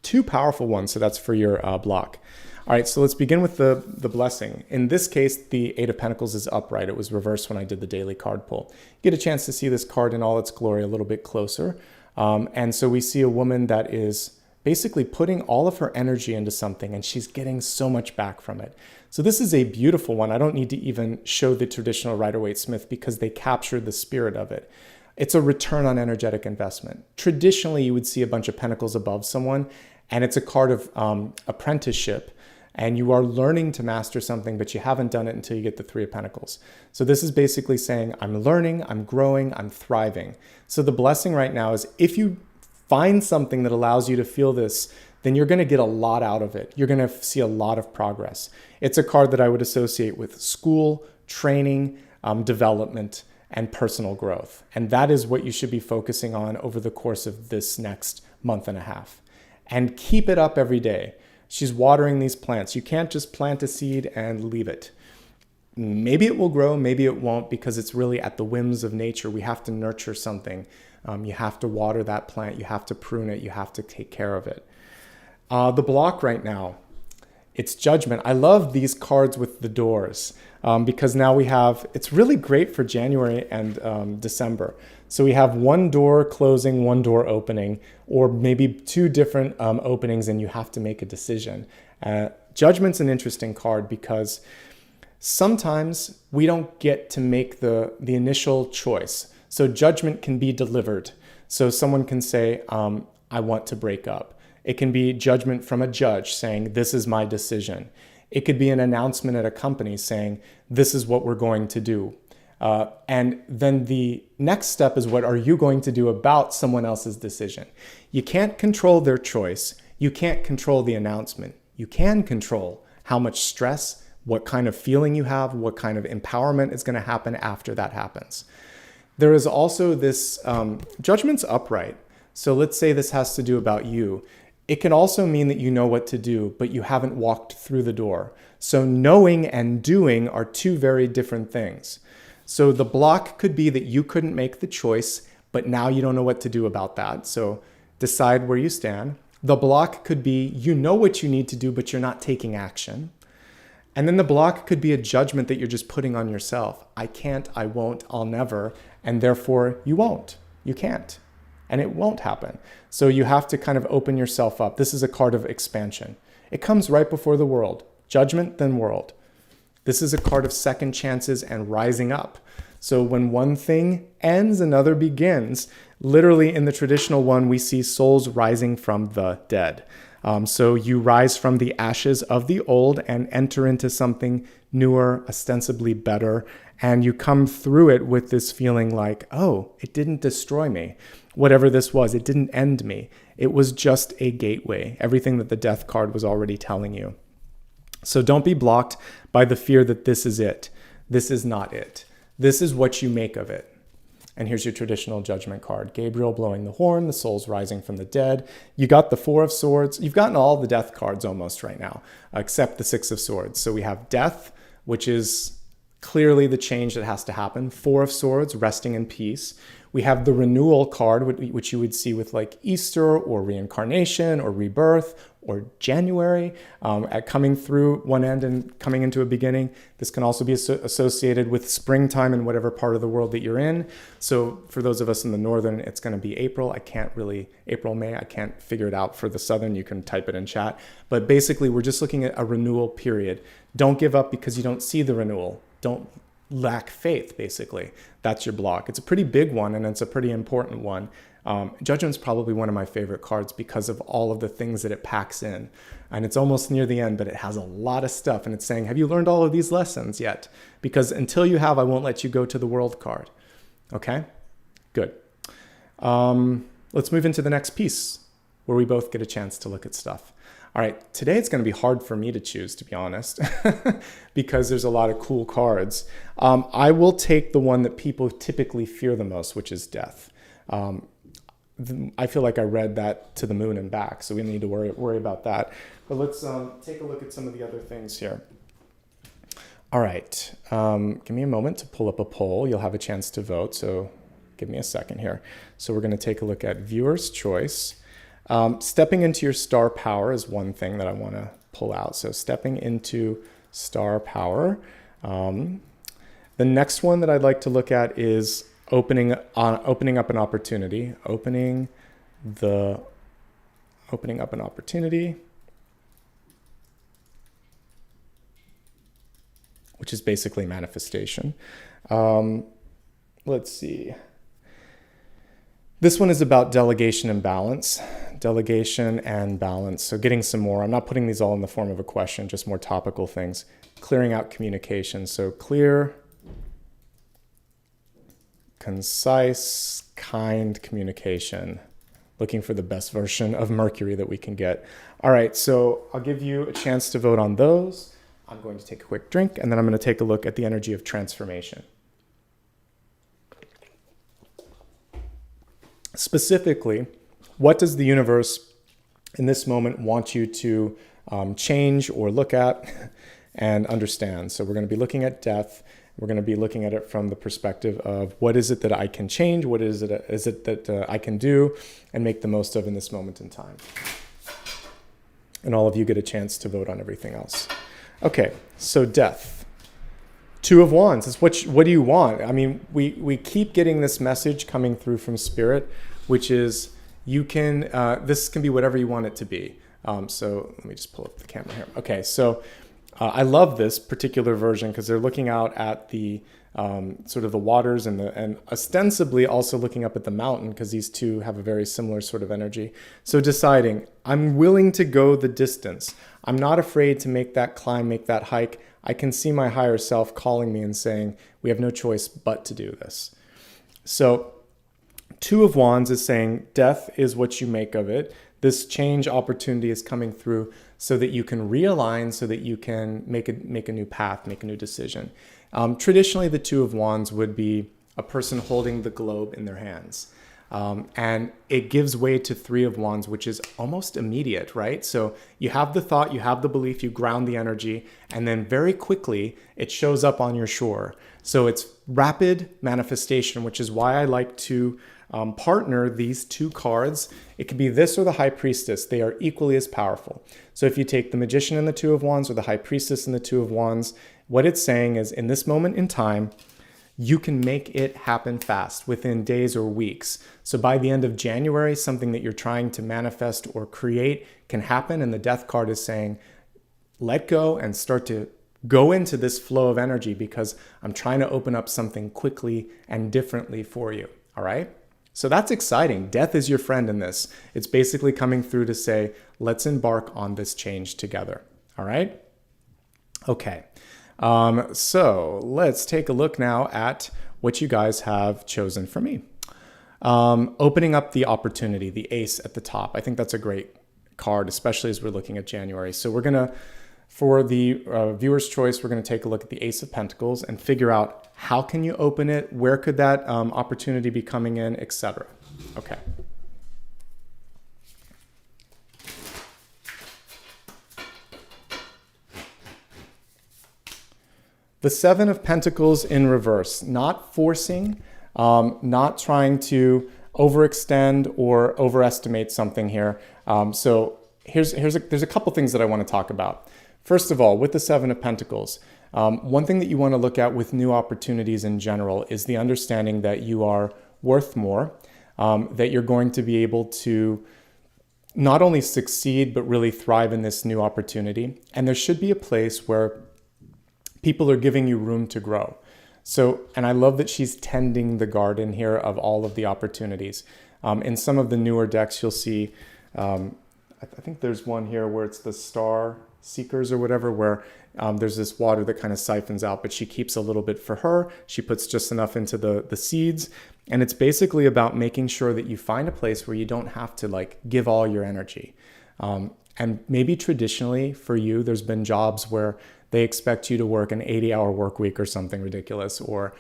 Two powerful ones, so that's for your block. All right, so let's begin with the blessing. In this case, the Eight of Pentacles is upright. It was reversed when I did the daily card pull. You get a chance to see this card in all its glory a little bit closer. And so we see a woman that is basically putting all of her energy into something, and she's getting so much back from it. So this is a beautiful one. I don't need to even show the traditional Rider-Waite-Smith because they captured the spirit of it. It's a return on energetic investment. Traditionally, you would see a bunch of pentacles above someone, and it's a card of apprenticeship, and you are learning to master something, but you haven't done it until you get the Three of Pentacles. So this is basically saying, I'm learning, I'm growing, I'm thriving. So the blessing right now is if you find something that allows you to feel this, then you're going to get a lot out of it. You're going to see a lot of progress. It's a card that I would associate with school, training, development, and personal growth. And that is what you should be focusing on over the course of this next month and a half. And keep it up every day. She's watering these plants. You can't just plant a seed and leave it. Maybe it will grow, maybe it won't, because it's really at the whims of nature. We have to nurture something. You have to water that plant. You have to prune it. You have to take care of it. The block right now, it's Judgment. I love these cards with the doors because now we have, it's really great for January and December. So we have one door closing, one door opening, or maybe two different openings, and you have to make a decision. Judgment's an interesting card because sometimes we don't get to make the initial choice. So Judgment can be delivered. So someone can say, I want to break up. It can be judgment from a judge saying, this is my decision. It could be an announcement at a company saying, this is what we're going to do. And then the next step is, what are you going to do about someone else's decision? You can't control their choice. You can't control the announcement. You can control how much stress, what kind of feeling you have, what kind of empowerment is going to happen after that happens. There is also this judgment's upright. So let's say this has to do about you. It can also mean that you know what to do, but you haven't walked through the door. So knowing and doing are two very different things. So the block could be that you couldn't make the choice, but now you don't know what to do about that. So decide where you stand. The block could be you know what you need to do, but you're not taking action. And then the block could be a judgment that you're just putting on yourself. I can't, I won't, I'll never, and therefore you won't. You can't. And it won't happen. So you have to kind of open yourself up. This is a card of expansion. It comes right before the world. Judgment, then world. This is a card of second chances and rising up. So when one thing ends, another begins. Literally in the traditional one, we see souls rising from the dead. So you rise from the ashes of the old and enter into something newer, ostensibly better. And you come through it with this feeling like, oh, it didn't destroy me. Whatever this was, it didn't end me. It was just a gateway. Everything that the death card was already telling you. So don't be blocked by the fear that this is it. This is not it. This is what you make of it. And here's your traditional judgment card. Gabriel blowing the horn, the souls rising from the dead. You got the Four of Swords. You've gotten all the death cards almost right now, except the Six of Swords. So we have death, which is clearly the change that has to happen. Four of Swords, resting in peace. We have the renewal card, which you would see with like Easter or reincarnation or rebirth or January, at coming through one end and coming into a beginning. This can also be associated with springtime in whatever part of the world that you're in. So for those of us in the northern, it's going to be April. April, May, I can't figure it out for the southern. You can type it in chat. But basically, we're just looking at a renewal period. Don't give up because you don't see the renewal. Don't lack faith, basically. That's your block. It's a pretty big one, and it's a pretty important one. Judgment's probably one of my favorite cards because of all of the things that it packs in. And it's almost near the end, but it has a lot of stuff. And it's saying, have you learned all of these lessons yet? Because until you have, I won't let you go to the world card. Okay? Good. let's move into the next piece where we both get a chance to look at stuff. All right, today it's going to be hard for me to choose, to be honest, because there's a lot of cool cards. I will take the one that people typically fear the most, which is death. I feel like I read that to the moon and back, so we don't need to worry about that. But let's take a look at some of the other things here. All right, give me a moment to pull up a poll. You'll have a chance to vote, so give me a second here. So we're going to take a look at viewer's choice. Stepping into your star power is one thing that I want to pull out. So stepping into star power. The next one that I'd like to look at is opening up an opportunity. Opening up an opportunity, which is basically manifestation. Let's see. This one is about delegation and balance. Delegation and balance. So getting some more. I'm not putting these all in the form of a question, just more topical things. Clearing out communication. So clear, concise, kind communication. Looking for the best version of Mercury that we can get. All right, so I'll give you a chance to vote on those. I'm going to take a quick drink, and then I'm going to take a look at the energy of transformation. Specifically, what does the universe in this moment want you to change or look at and understand? So we're going to be looking at death. We're going to be looking at it from the perspective of what is it that I can change? What is it that I can do and make the most of in this moment in time? And all of you get a chance to vote on everything else. Okay, so death. Two of Wands. It's what do you want? I mean, we keep getting this message coming through from Spirit, which is you can, this can be whatever you want it to be. So let me just pull up the camera here. Okay, so I love this particular version because they're looking out at the sort of the waters and ostensibly also looking up at the mountain because these two have a very similar sort of energy. So deciding, I'm willing to go the distance. I'm not afraid to make that climb, make that hike. I can see my higher self calling me and saying, we have no choice but to do this. So Two of Wands is saying death is what you make of it. This change opportunity is coming through so that you can realign, so that you can make a new path, make a new decision. Traditionally, the Two of Wands would be a person holding the globe in their hands. And it gives way to Three of Wands, which is almost immediate, right? So you have the thought, you have the belief, you ground the energy, and then very quickly it shows up on your shore. So it's rapid manifestation, which is why I like to partner these two cards. It could be this or the High Priestess. They are equally as powerful. So if you take the Magician and the Two of Wands or the High Priestess and the Two of Wands, what it's saying is in this moment in time, you can make it happen fast within days or weeks. So by the end of January, something that you're trying to manifest or create can happen. And the Death card is saying, let go and start to go into this flow of energy because I'm trying to open up something quickly and differently for you. All right. So that's exciting. Death is your friend in this. It's basically coming through to say, let's embark on this change together. All right. Okay. So let's take a look now at what you guys have chosen for me. Opening up the opportunity, the ace at the top. I think that's a great card, especially as we're looking at January. So we're going to, for the viewer's choice, we're going to take a look at the Ace of Pentacles and figure out how can you open it, where could that opportunity be coming in, etc. Okay. The Seven of Pentacles in reverse, not forcing, not trying to overextend or overestimate something here. So there's a couple things that I want to talk about. First of all, with the Seven of Pentacles, one thing that you want to look at with new opportunities in general is the understanding that you are worth more, that you're going to be able to not only succeed, but really thrive in this new opportunity. And there should be a place where people are giving you room to grow. So, and I love that she's tending the garden here of all of the opportunities. In some of the newer decks, you'll see I think there's one here where it's the Star Seekers or whatever, where there's this water that kind of siphons out, but she keeps a little bit for her. She puts just enough into the seeds. And it's basically about making sure that you find a place where you don't have to like give all your energy. And maybe traditionally for you, there's been jobs where they expect you to work an 80-hour work week or something ridiculous, or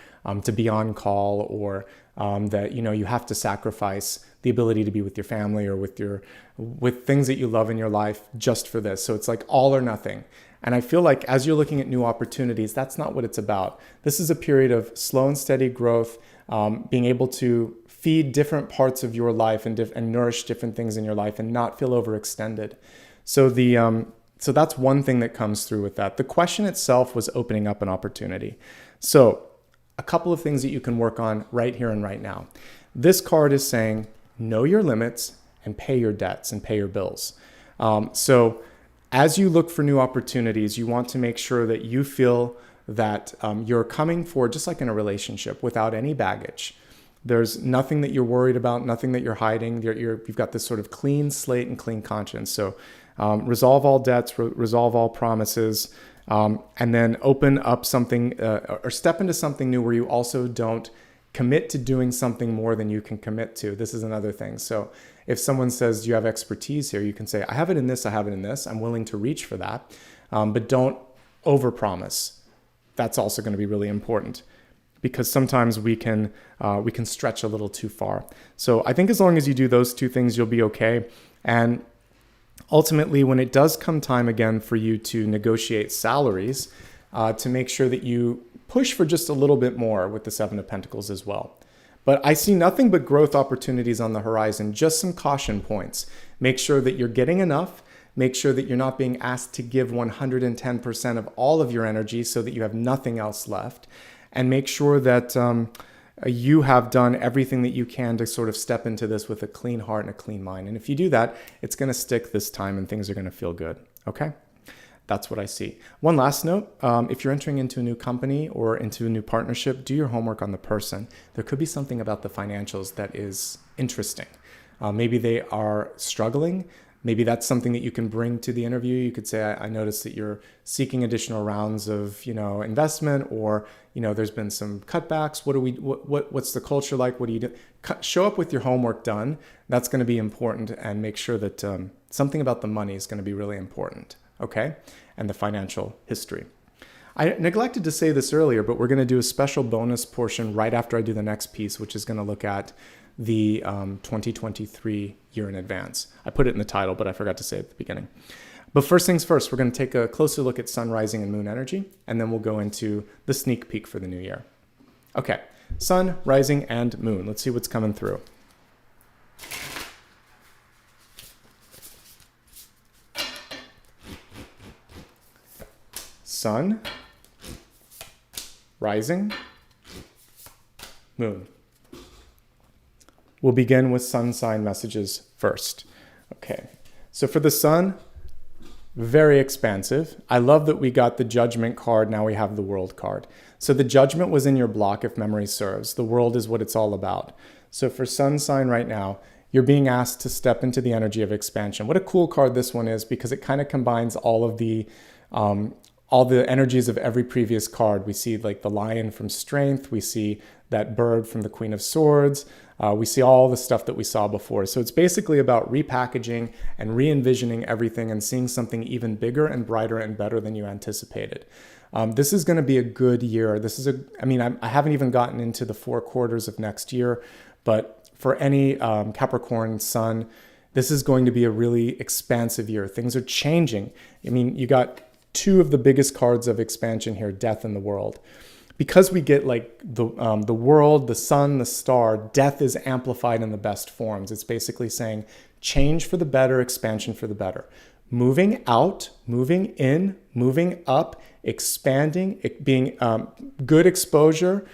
to be on call, or that, you know, you have to sacrifice the ability to be with your family or with things that you love in your life just for this. So it's like all or nothing. And I feel like as you're looking at new opportunities, that's not what it's about. This is a period of slow and steady growth, being able to feed different parts of your life and nourish different things in your life and not feel overextended. So so that's one thing that comes through with that. The question itself was opening up an opportunity. So a couple of things that you can work on right here and right now. This card is saying, know your limits and pay your debts and pay your bills. So as you look for new opportunities, you want to make sure that you feel that you're coming forward, just like in a relationship, without any baggage. There's nothing that you're worried about, nothing that you're hiding. You've got this sort of clean slate and clean conscience. So resolve all debts, resolve all promises, and then open up something or step into something new where you also don't commit to doing something more than you can commit to. This is another thing. So if someone says, do you have expertise here? You can say, I have it in this, I have it in this. I'm willing to reach for that, but don't overpromise. That's also going to be really important, because sometimes we can stretch a little too far. So I think as long as you do those two things, you'll be okay. And ultimately, when it does come time again for you to negotiate salaries, to make sure that you push for just a little bit more with the Seven of Pentacles as well. But I see nothing but growth opportunities on the horizon, just some caution points. Make sure that you're getting enough. Make sure that you're not being asked to give 110% of all of your energy so that you have nothing else left. And make sure that you have done everything that you can to sort of step into this with a clean heart and a clean mind. And if you do that, it's going to stick this time and things are going to feel good. Okay? That's what I see. One last note, if you're entering into a new company or into a new partnership, do your homework on the person. There could be something about the financials that is interesting. Maybe they are struggling. Maybe that's something that you can bring to the interview. You could say, I noticed that you're seeking additional rounds of, investment, or, there's been some cutbacks. What's the culture like? What do you do? Show up with your homework done. That's going to be important, and make sure that something about the money is going to be really important. Okay? And the financial history. I neglected to say this earlier, but we're going to do a special bonus portion right after I do the next piece, which is going to look at the 2023 year in advance. I put it in the title, but I forgot to say it at the beginning. But first things first, we're going to take a closer look at sun, rising, and moon energy, and then we'll go into the sneak peek for the new year. Okay, sun, rising, and moon. Let's see what's coming through. Sun, rising, moon. We'll begin with sun sign messages first. Okay, so for the sun, very expansive. I love that we got the Judgment card, now we have the World card. So the Judgment was in your block, if memory serves. The World is what it's all about. So for sun sign right now, you're being asked to step into the energy of expansion. What a cool card this one is, because it kind of combines all the energies of every previous card. We see like the lion from strength. We see that bird from the Queen of Swords. We see all the stuff that we saw before. So it's basically about repackaging and re-envisioning everything and seeing something even bigger and brighter and better than you anticipated. This is going to be a good year. I haven't even gotten into the 4 quarters of next year, but for any Capricorn sun, this is going to be a really expansive year. Things are changing. You got 2 of the biggest cards of expansion here, death and the world. Because we get like the world, the sun, the star, death is amplified in the best forms. It's basically saying change for the better, expansion for the better. Moving out, moving in, moving up, expanding, being good exposure,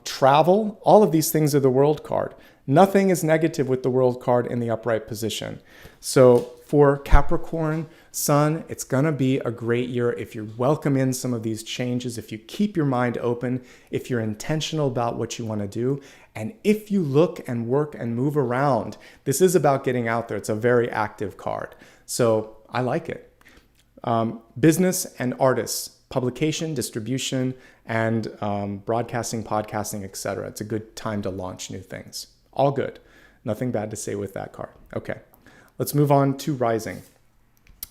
travel, all of these things are the world card. Nothing is negative with the World card in the upright position. So for Capricorn Sun, it's going to be a great year if you welcome in some of these changes, if you keep your mind open, if you're intentional about what you want to do, and if you look and work and move around. This is about getting out there. It's a very active card. So I like it. Business and artists, publication, distribution, and broadcasting, podcasting, etc. It's a good time to launch new things. All good. Nothing bad to say with that card. Okay, let's move on to Rising.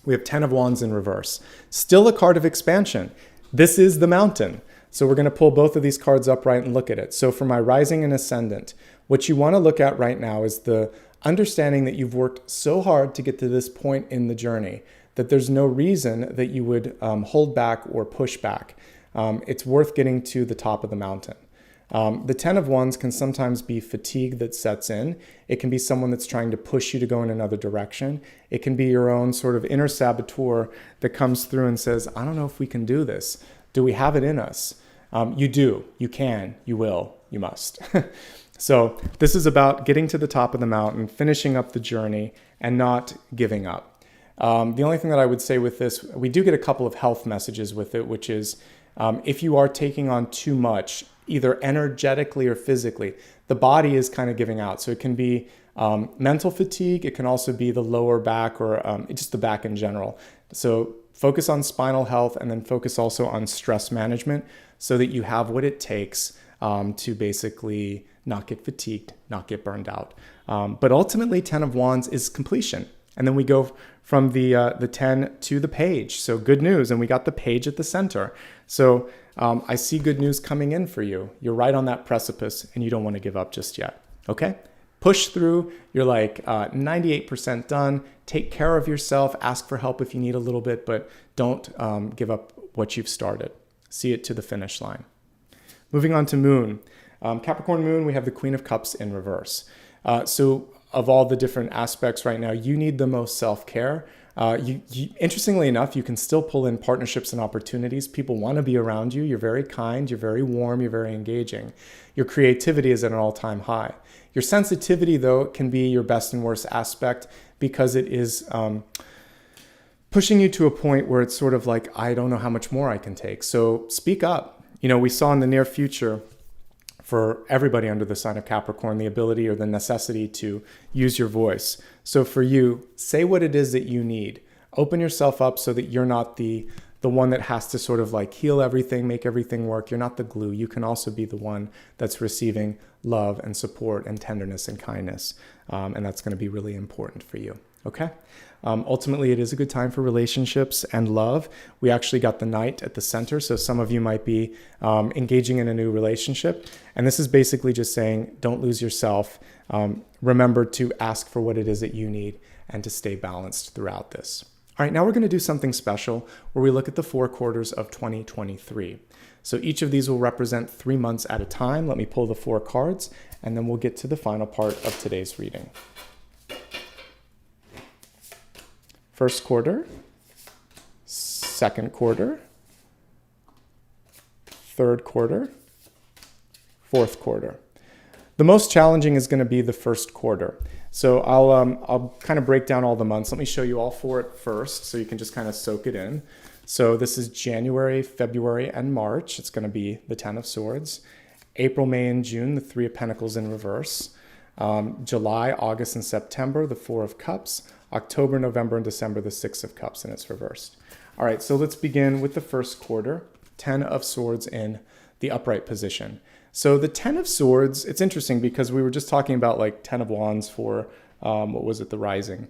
We have 10 of Wands in reverse. Still a card of expansion. This is the Mountain. So we're going to pull both of these cards upright and look at it. So for my Rising and Ascendant, what you want to look at right now is the understanding that you've worked so hard to get to this point in the journey that there's no reason that you would hold back or push back. It's worth getting to the top of the mountain. The 10 of Wands can sometimes be fatigue that sets in. It can be someone that's trying to push you to go in another direction. It can be your own sort of inner saboteur that comes through and says, I don't know if we can do this. Do we have it in us? You do, you can, you will, you must. So this is about getting to the top of the mountain, finishing up the journey, and not giving up. The only thing that I would say with this, we do get a couple of health messages with it, which is if you are taking on too much, either energetically or physically, the body is kind of giving out. So it can be mental fatigue. It can also be the lower back or just the back in general. So focus on spinal health and then focus also on stress management so that you have what it takes to basically not get fatigued, not get burned out. But ultimately, 10 of Wands is completion. And then we go from the 10 to the page. So good news. And we got the page at the center. So I see good news coming in for you. You're right on that precipice and you don't want to give up just yet. Okay? Push through. You're like 98% done. Take care of yourself. Ask for help if you need a little bit, but don't give up what you've started. See it to the finish line. Moving on to Moon. Capricorn Moon, we have the Queen of Cups in reverse. So of all the different aspects right now, you need the most self-care. Interestingly enough, you can still pull in partnerships and opportunities. People want to be around you. You're very kind. You're very warm. You're very engaging. Your creativity is at an all-time high. Your sensitivity, though, can be your best and worst aspect because it is pushing you to a point where it's sort of like, I don't know how much more I can take. So speak up. You know, we saw in the near future for everybody under the sign of Capricorn, the ability or the necessity to use your voice. So for you, say what it is that you need. Open yourself up so that you're not the one that has to sort of like heal everything, make everything work. You're not the glue. You can also be the one that's receiving love and support and tenderness and kindness. And that's going to be really important for you. Okay? Ultimately, it is a good time for relationships and love. We actually got the Knight at the center, so some of you might be engaging in a new relationship. And this is basically just saying, don't lose yourself. Remember to ask for what it is that you need and to stay balanced throughout this. All right, now we're going to do something special where we look at the 4 quarters of 2023. So each of these will represent 3 months at a time. Let me pull the 4 cards, and then we'll get to the final part of today's reading. First quarter, second quarter, third quarter, fourth quarter. The most challenging is going to be the first quarter. So I'll kind of break down all the months. Let me show you all 4 at first so you can just kind of soak it in. So this is January, February, and March. It's going to be the 10 of Swords. April, May, and June, the 3 of Pentacles in reverse. July, August, and September, the 4 of Cups. October, November, and December, the 6 of Cups, and it's reversed. All right, so let's begin with the first quarter, 10 of Swords in the upright position. So the 10 of Swords, it's interesting because we were just talking about like 10 of Wands for, the Rising.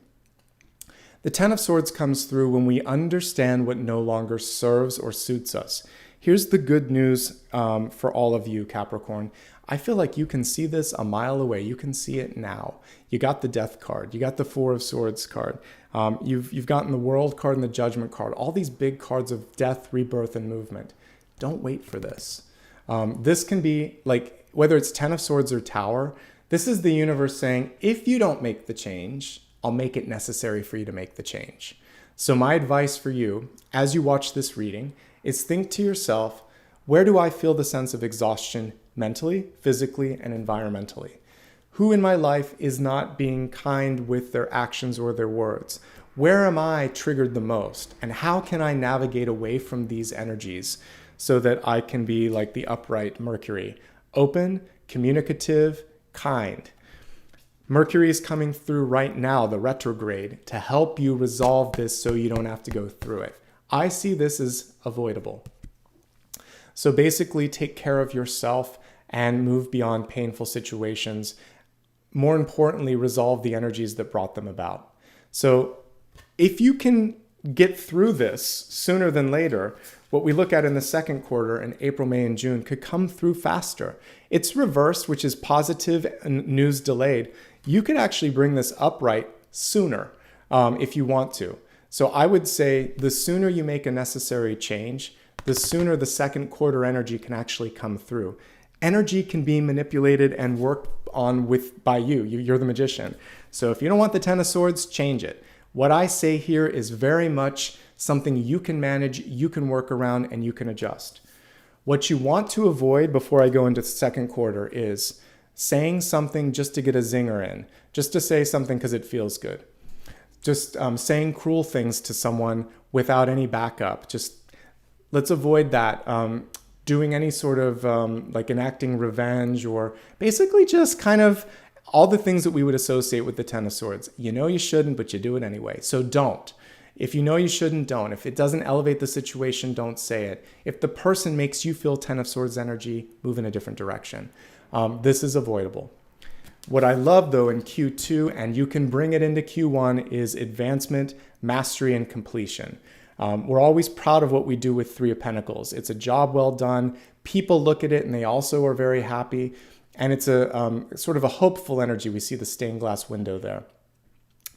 The 10 of Swords comes through when we understand what no longer serves or suits us. Here's the good news for all of you, Capricorn. I feel like you can see this a mile away. You can see it now. You got the Death card. You got the 4 of Swords card. You've gotten the World card and the Judgment card. All these big cards of death, rebirth, and movement. Don't wait for this. This can be like, whether it's 10 of Swords or Tower, this is the universe saying, if you don't make the change, I'll make it necessary for you to make the change. So my advice for you, as you watch this reading, is think to yourself, where do I feel the sense of exhaustion mentally, physically, and environmentally? Who in my life is not being kind with their actions or their words? Where am I triggered the most? And how can I navigate away from these energies so that I can be like the upright Mercury? Open, communicative, kind. Mercury is coming through right now, the retrograde, to help you resolve this so you don't have to go through it. I see this as avoidable. So basically, take care of yourself and move beyond painful situations. More importantly, resolve the energies that brought them about. So if you can get through this sooner than later, what we look at in the second quarter in April, May, and June could come through faster. It's reversed, which is positive and news delayed. You could actually bring this upright sooner if you want to. So I would say the sooner you make a necessary change, the sooner the second quarter energy can actually come through. Energy can be manipulated and worked on by you. You're the magician. So if you don't want the Ten of Swords, change it. What I say here is very much something you can manage, you can work around, and you can adjust. What you want to avoid before I go into the second quarter is saying something just to get a zinger in, just to say something because it feels good. Just saying cruel things to someone without any backup. Just let's avoid that. Doing any sort of like enacting revenge, or basically just kind of all the things that we would associate with the Ten of Swords. You know you shouldn't, but you do it anyway. So don't. If you know you shouldn't, don't. If it doesn't elevate the situation, don't say it. If the person makes you feel Ten of Swords energy, move in a different direction. This is avoidable. What I love though in Q2, and you can bring it into Q1, is advancement, mastery, and completion. We're always proud of what we do with Three of Pentacles. It's a job well done. People look at it and they also are very happy. And it's a sort of a hopeful energy. We see the stained glass window there.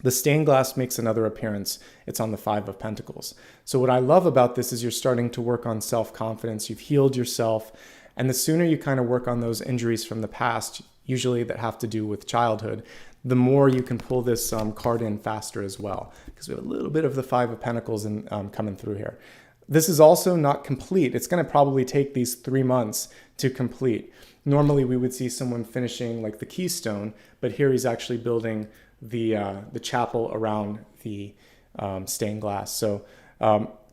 The stained glass makes another appearance. It's on the Five of Pentacles. So what I love about this is you're starting to work on self-confidence. You've healed yourself. And the sooner you kind of work on those injuries from the past, usually that have to do with childhood, the more you can pull this card in faster as well. Because we have a little bit of the Five of Pentacles coming through here. This is also not complete. It's going to probably take these 3 months to complete. Normally we would see someone finishing like the keystone, but here he's actually building the chapel around the stained glass. So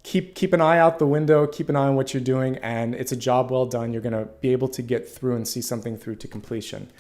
keep an eye out the window, keep an eye on what you're doing, and it's a job well done. You're going to be able to get through and see something through to completion.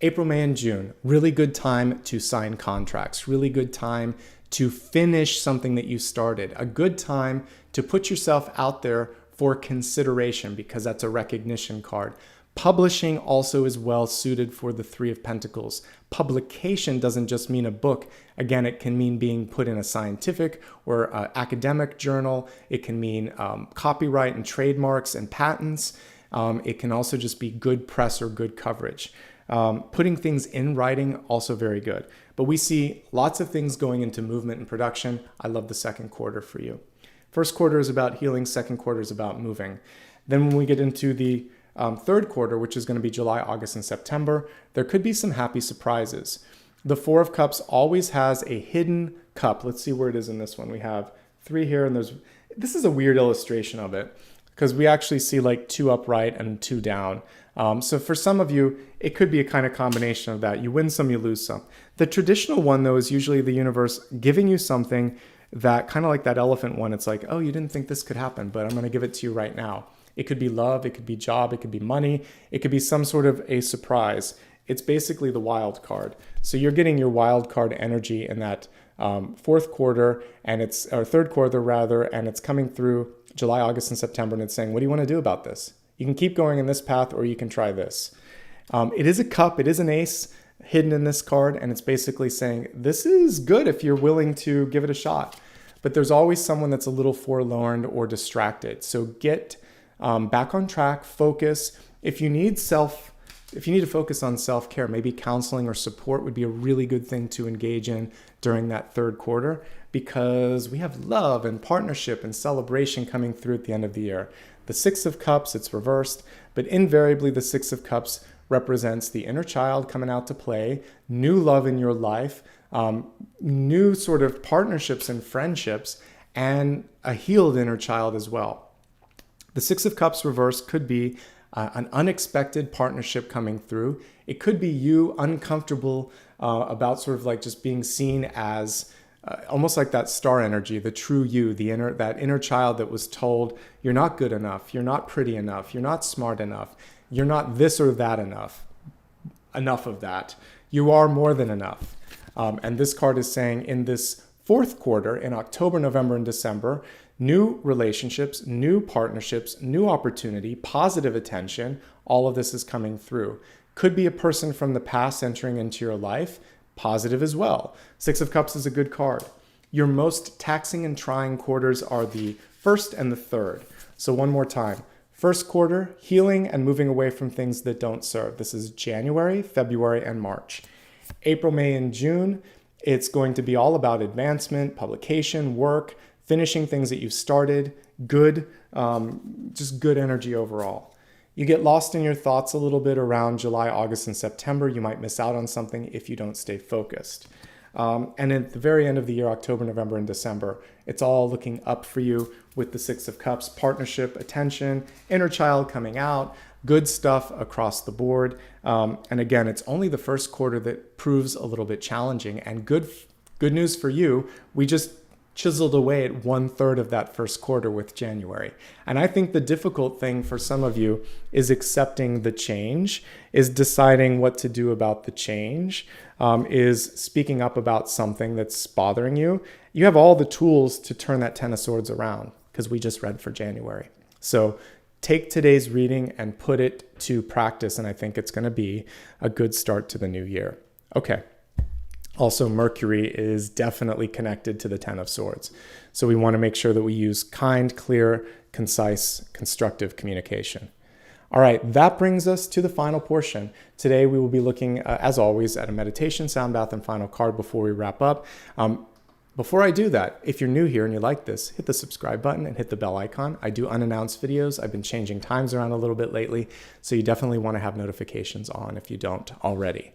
April, May, and June, really good time to sign contracts, really good time to finish something that you started, a good time to put yourself out there for consideration, because that's a recognition card. Publishing also is well suited for the Three of Pentacles. Publication doesn't just mean a book. Again, it can mean being put in a scientific or academic journal. It can mean copyright and trademarks and patents. It can also just be good press or good coverage. Putting things in writing, also very good. But we see lots of things going into movement and production. I love the second quarter for you. First quarter is about healing. Second quarter is about moving. Then when we get into the third quarter, which is going to be July, August, and September, there could be some happy surprises. The Four of Cups always has a hidden cup. Let's see where it is in this one. We have 3 here, and this is a weird illustration of it, because we actually see like 2 upright and 2 down. So for some of you, it could be a kind of combination of that. You win some, you lose some. The traditional one, though, is usually the universe giving you something that, kind of like that elephant one, it's like, oh, you didn't think this could happen, but I'm going to give it to you right now. It could be love, it could be job, it could be money, it could be some sort of a surprise. It's basically the wild card. So you're getting your wild card energy in that fourth quarter, or third quarter rather, and it's coming through July, August, and September, and it's saying, what do you want to do about this? You can keep going in this path, or you can try this. It is a cup, it is an ace hidden in this card, and it's basically saying, this is good if you're willing to give it a shot. But there's always someone that's a little forlorn or distracted. So get back on track, focus. If you need to focus on self-care, maybe counseling or support would be a really good thing to engage in during that third quarter, because we have love and partnership and celebration coming through at the end of the year. The Six of Cups, it's reversed, but invariably the Six of Cups represents the inner child coming out to play, new love in your life, new sort of partnerships and friendships, and a healed inner child as well. The Six of Cups reverse could be an unexpected partnership coming through. It could be you uncomfortable about sort of like just being seen as almost like that star energy, the true you, that inner child that was told you're not good enough, you're not pretty enough, you're not smart enough, you're not this or that enough of that. You are more than enough. And this card is saying in this fourth quarter, in October, November, and December, new relationships, new partnerships, new opportunity, positive attention, all of this is coming through. Could be a person from the past entering into your life, positive as well. Six of Cups is a good card. Your most taxing and trying quarters are the first and the third. So one more time. First quarter, healing and moving away from things that don't serve. This is January, February, and March. April, May, and June, it's going to be all about advancement, publication, work, finishing things that you've started, just good energy overall. You get lost in your thoughts a little bit around July, August, and September. You might miss out on something if you don't stay focused. And at the very end of the year, October, November, and December, it's all looking up for you with the Six of Cups, partnership, attention, inner child coming out, good stuff across the board. And again, it's only the first quarter that proves a little bit challenging. And good news for you, we just chiseled away at 1/3 of that first quarter with January. And I think the difficult thing for some of you is accepting the change, is deciding what to do about the change, is speaking up about something that's bothering you. You have all the tools to turn that Ten of Swords around because we just read for January. So take today's reading and put it to practice, and I think it's going to be a good start to the new year. Okay. Also, Mercury is definitely connected to the Ten of Swords. So we want to make sure that we use kind, clear, concise, constructive communication. All right, that brings us to the final portion. Today, we will be looking, as always, at a meditation, sound bath, and final card before we wrap up. Before I do that, if you're new here and you like this, hit the subscribe button and hit the bell icon. I do unannounced videos. I've been changing times around a little bit lately, so you definitely want to have notifications on if you don't already.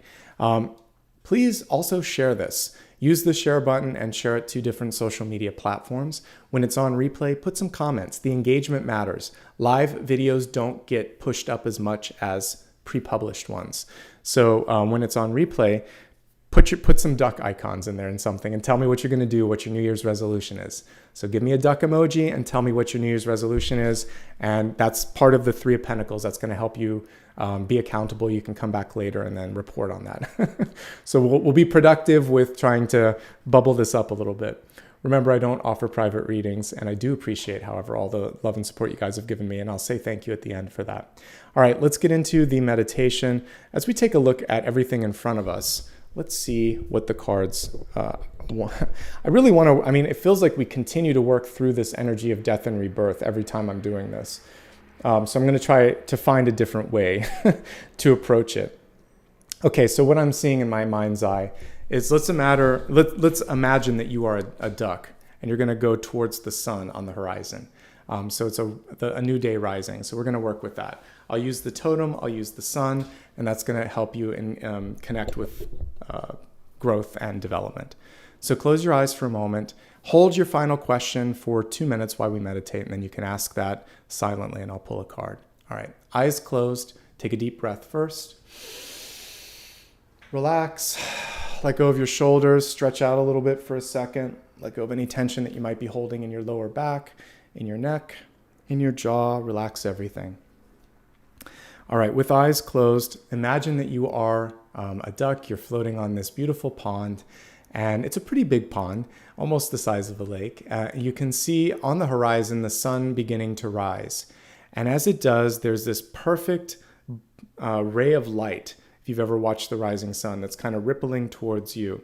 Please also share this. Use the share button and share it to different social media platforms. When it's on replay, put some comments. The engagement matters. Live videos don't get pushed up as much as pre-published ones. So when it's on replay, put some duck icons in there and something and tell me what you're going to do, what your New Year's resolution is. So give me a duck emoji and tell me what your New Year's resolution is. And that's part of the Three of Pentacles. That's going to help you be accountable. You can come back later and then report on that. So we'll be productive with trying to bubble this up a little bit. Remember, I don't offer private readings, and I do appreciate, however, all the love and support you guys have given me, and I'll say thank you at the end for that. All right, let's get into the meditation. As we take a look at everything in front of us, let's see what the cards want. I really want to, it feels like we continue to work through this energy of death and rebirth every time I'm doing this. So I'm going to try to find a different way to approach it. Okay, so what I'm seeing in my mind's eye is let's imagine that you are a duck and you're going to go towards the sun on the horizon. So it's a new day rising. So we're going to work with that. I'll use the totem, I'll use the sun, and that's going to help you connect with growth and development. So close your eyes for a moment. Hold your final question for 2 minutes while we meditate, and then you can ask that silently, and I'll pull a card. All right, eyes closed. Take a deep breath first. Relax. Let go of your shoulders. Stretch out a little bit for a second. Let go of any tension that you might be holding in your lower back, in your neck, in your jaw. Relax everything. All right, with eyes closed, imagine that you are a duck. You're floating on this beautiful pond, and it's a pretty big pond, almost the size of a lake. You can see on the horizon the sun beginning to rise. And as it does, there's this perfect ray of light, if you've ever watched the rising sun, that's kind of rippling towards you.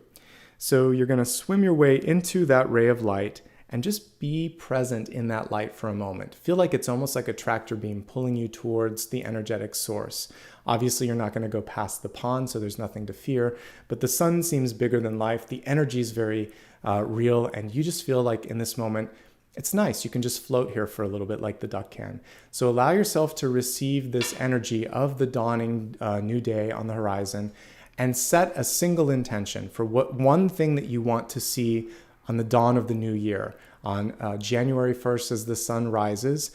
So you're going to swim your way into that ray of light and just be present in that light for a moment. Feel like it's almost like a tractor beam pulling you towards the energetic source. Obviously, you're not going to go past the pond, so there's nothing to fear, but the sun seems bigger than life. The energy is very real, and you just feel like in this moment, it's nice. You can just float here for a little bit like the duck can. So allow yourself to receive this energy of the dawning new day on the horizon and set a single intention for one thing that you want to see on the dawn of the new year. On January 1st, as the sun rises,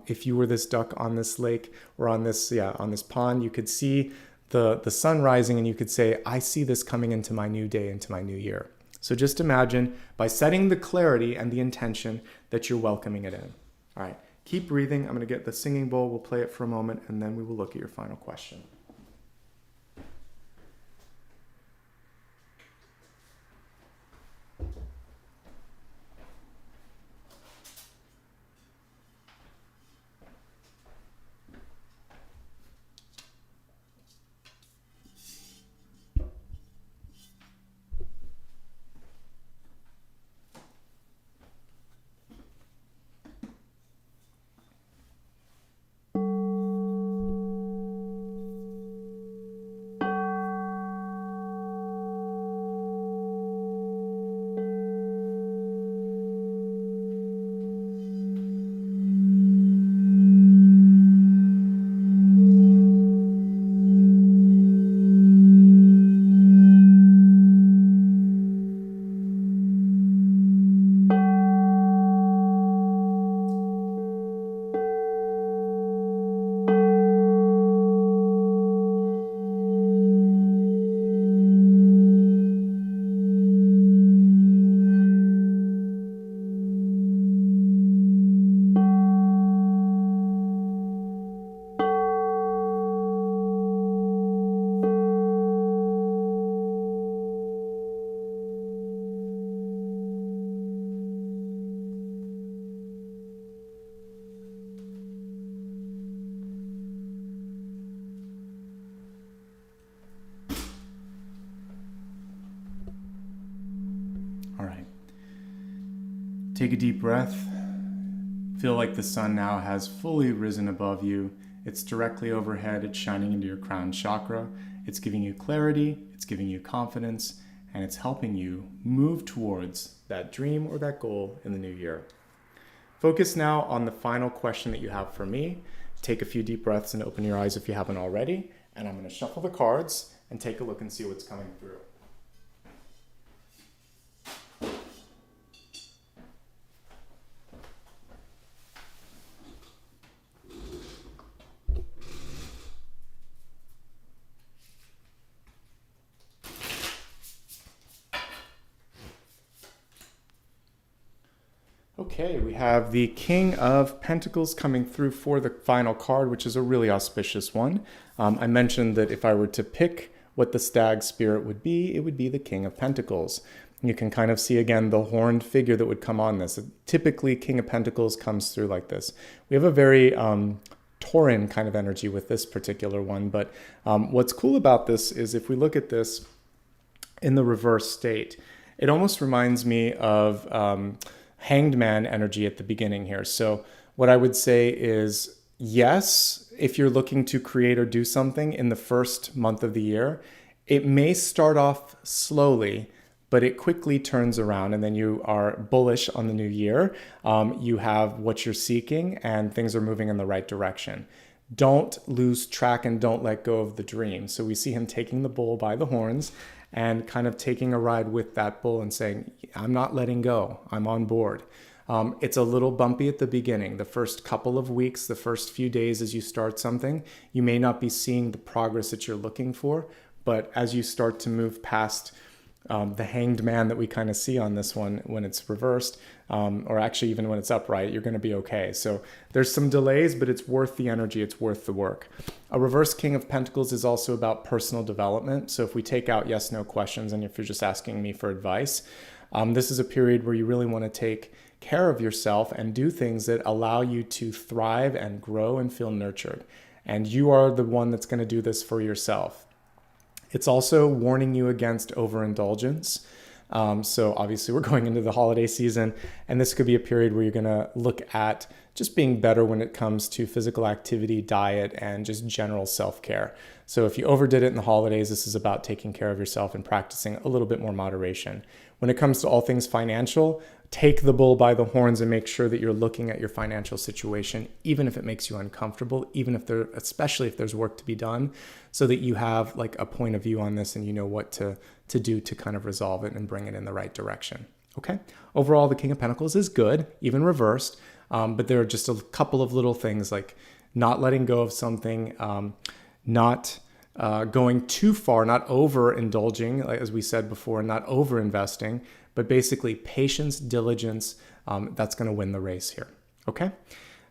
If you were this duck on this lake or on this pond, you could see the sun rising and you could say, I see this coming into my new day, into my new year. So just imagine by setting the clarity and the intention that you're welcoming it in. All right, keep breathing. I'm going to get the singing bowl. We'll play it for a moment and then we will look at your final question. All right. Take a deep breath. Feel like the sun now has fully risen above you. It's directly overhead. It's shining into your crown chakra. It's giving you clarity. It's giving you confidence. And it's helping you move towards that dream or that goal in the new year. Focus now on the final question that you have for me. Take a few deep breaths and open your eyes if you haven't already. And I'm going to shuffle the cards and take a look and see what's coming through. Okay, we have the King of Pentacles coming through for the final card, which is a really auspicious one. I mentioned that if I were to pick what the stag spirit would be, it would be the King of Pentacles. You can kind of see again the horned figure that would come on this. Typically, King of Pentacles comes through like this. We have a very Tauran kind of energy with this particular one, but what's cool about this is if we look at this in the reverse state, it almost reminds me of Hanged Man energy at the beginning here. So what I would say is, yes, if you're looking to create or do something in the first month of the year, it may start off slowly, but it quickly turns around and then you are bullish on the new year. You have what you're seeking and things are moving in the right direction. Don't lose track and don't let go of the dream. So we see him taking the bull by the horns and kind of taking a ride with that bull and saying, I'm not letting go, I'm on board. It's a little bumpy at the beginning. The first couple of weeks, the first few days as you start something, you may not be seeing the progress that you're looking for, but as you start to move past the hanged man that we kind of see on this one when it's reversed, or actually even when it's upright, you're going to be okay. So there's some delays, but it's worth the energy, it's worth the work. A reverse King of Pentacles is also about personal development. So if we take out yes, no questions, and if you're just asking me for advice, this is a period where you really want to take care of yourself and do things that allow you to thrive and grow and feel nurtured. And you are the one that's going to do this for yourself. It's also warning you against overindulgence. So obviously we're going into the holiday season, and this could be a period where you're going to look at just being better when it comes to physical activity, diet, and just general self-care. So if you overdid it in the holidays, this is about taking care of yourself and practicing a little bit more moderation. When it comes to all things financial, take the bull by the horns and make sure that you're looking at your financial situation, even if it makes you uncomfortable, especially if there's work to be done, so that you have like a point of view on this and you know what to do to kind of resolve it and bring it in the right direction. Okay. Overall, the King of Pentacles is good, even reversed. But there are just a couple of little things like not letting go of something, not going too far, not overindulging, like as we said before, not over investing, but basically patience, diligence, that's going to win the race here. Okay,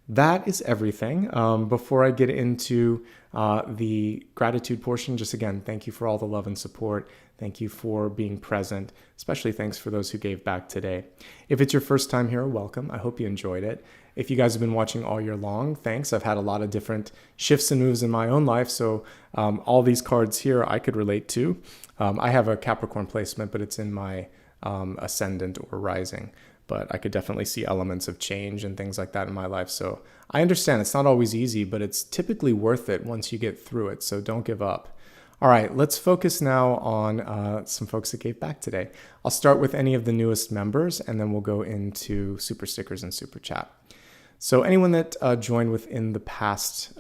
that is everything. Before I get into the gratitude portion, just again, thank you for all the love and support. Thank you for being present, especially thanks for those who gave back today. If it's your first time here, welcome. I hope you enjoyed it. If you guys have been watching all year long, thanks. I've had a lot of different shifts and moves in my own life, so all these cards here I could relate to. I have a Capricorn placement, but it's in my ascendant or rising. But I could definitely see elements of change and things like that in my life. So I understand it's not always easy, but it's typically worth it once you get through it. So don't give up. All right, let's focus now on some folks that gave back today. I'll start with any of the newest members, and then we'll go into Super Stickers and Super Chat. So anyone that joined within the past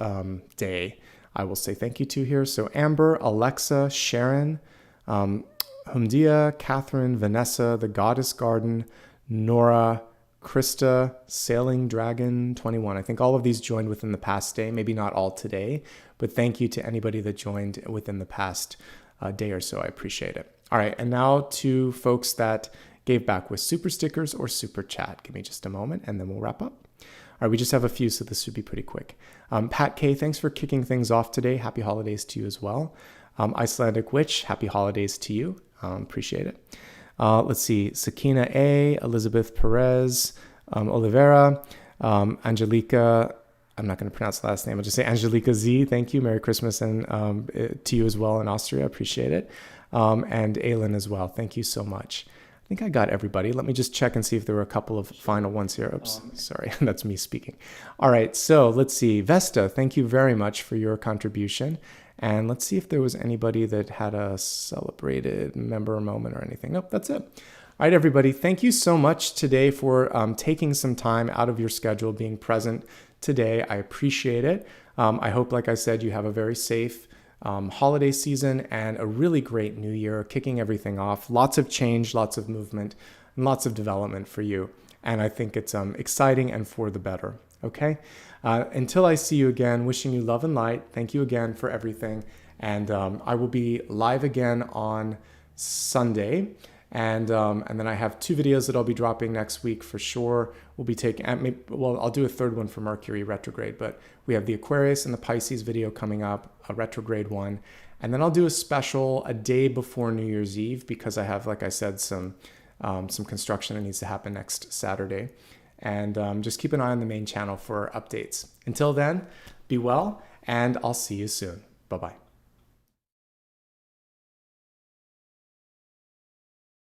day, I will say thank you to here. So Amber, Alexa, Sharon, Humdia, Catherine, Vanessa, The Goddess Garden, Nora, Krista, Sailing Dragon 21. I think all of these joined within the past day, maybe not all today, but thank you to anybody that joined within the past day or so. I appreciate it. All right, and now to folks that gave back with Super Stickers or Super Chat. Give me just a moment and then we'll wrap up. All right, we just have a few, so this should be pretty quick. Pat K, thanks for kicking things off today. Happy holidays to you as well. Icelandic Witch, happy holidays to you. Appreciate it. Let's see, Sakina A, Elizabeth Perez, Oliveira, Angelica, I'm not going to pronounce the last name, I'll just say Angelica Z, thank you, Merry Christmas, and to you as well in Austria, appreciate it, and Aylin as well, thank you so much. I think I got everybody. Let me just check and see if there were a couple of final ones here. Oops, sorry, that's me speaking. All right, so let's see, Vesta, thank you very much for your contribution. And let's see if there was anybody that had a celebrated member moment or anything. Nope, that's it. All right, everybody. Thank you so much today for taking some time out of your schedule, being present today. I appreciate it. I hope, like I said, you have a very safe holiday season and a really great new year, kicking everything off. Lots of change, lots of movement, and lots of development for you. And I think it's exciting and for the better. Okay? Until I see you again, wishing you love and light. Thank you again for everything. And I will be live again on Sunday. And then I have 2 videos that I'll be dropping next week for sure. We'll be taking, well, I'll do a third one for Mercury retrograde, but we have the Aquarius and the Pisces video coming up, a retrograde one. And then I'll do a special a day before New Year's Eve because I have, like I said, some construction that needs to happen next Saturday. And just keep an eye on the main channel for updates. Until then, be well, and I'll see you soon. Bye-bye.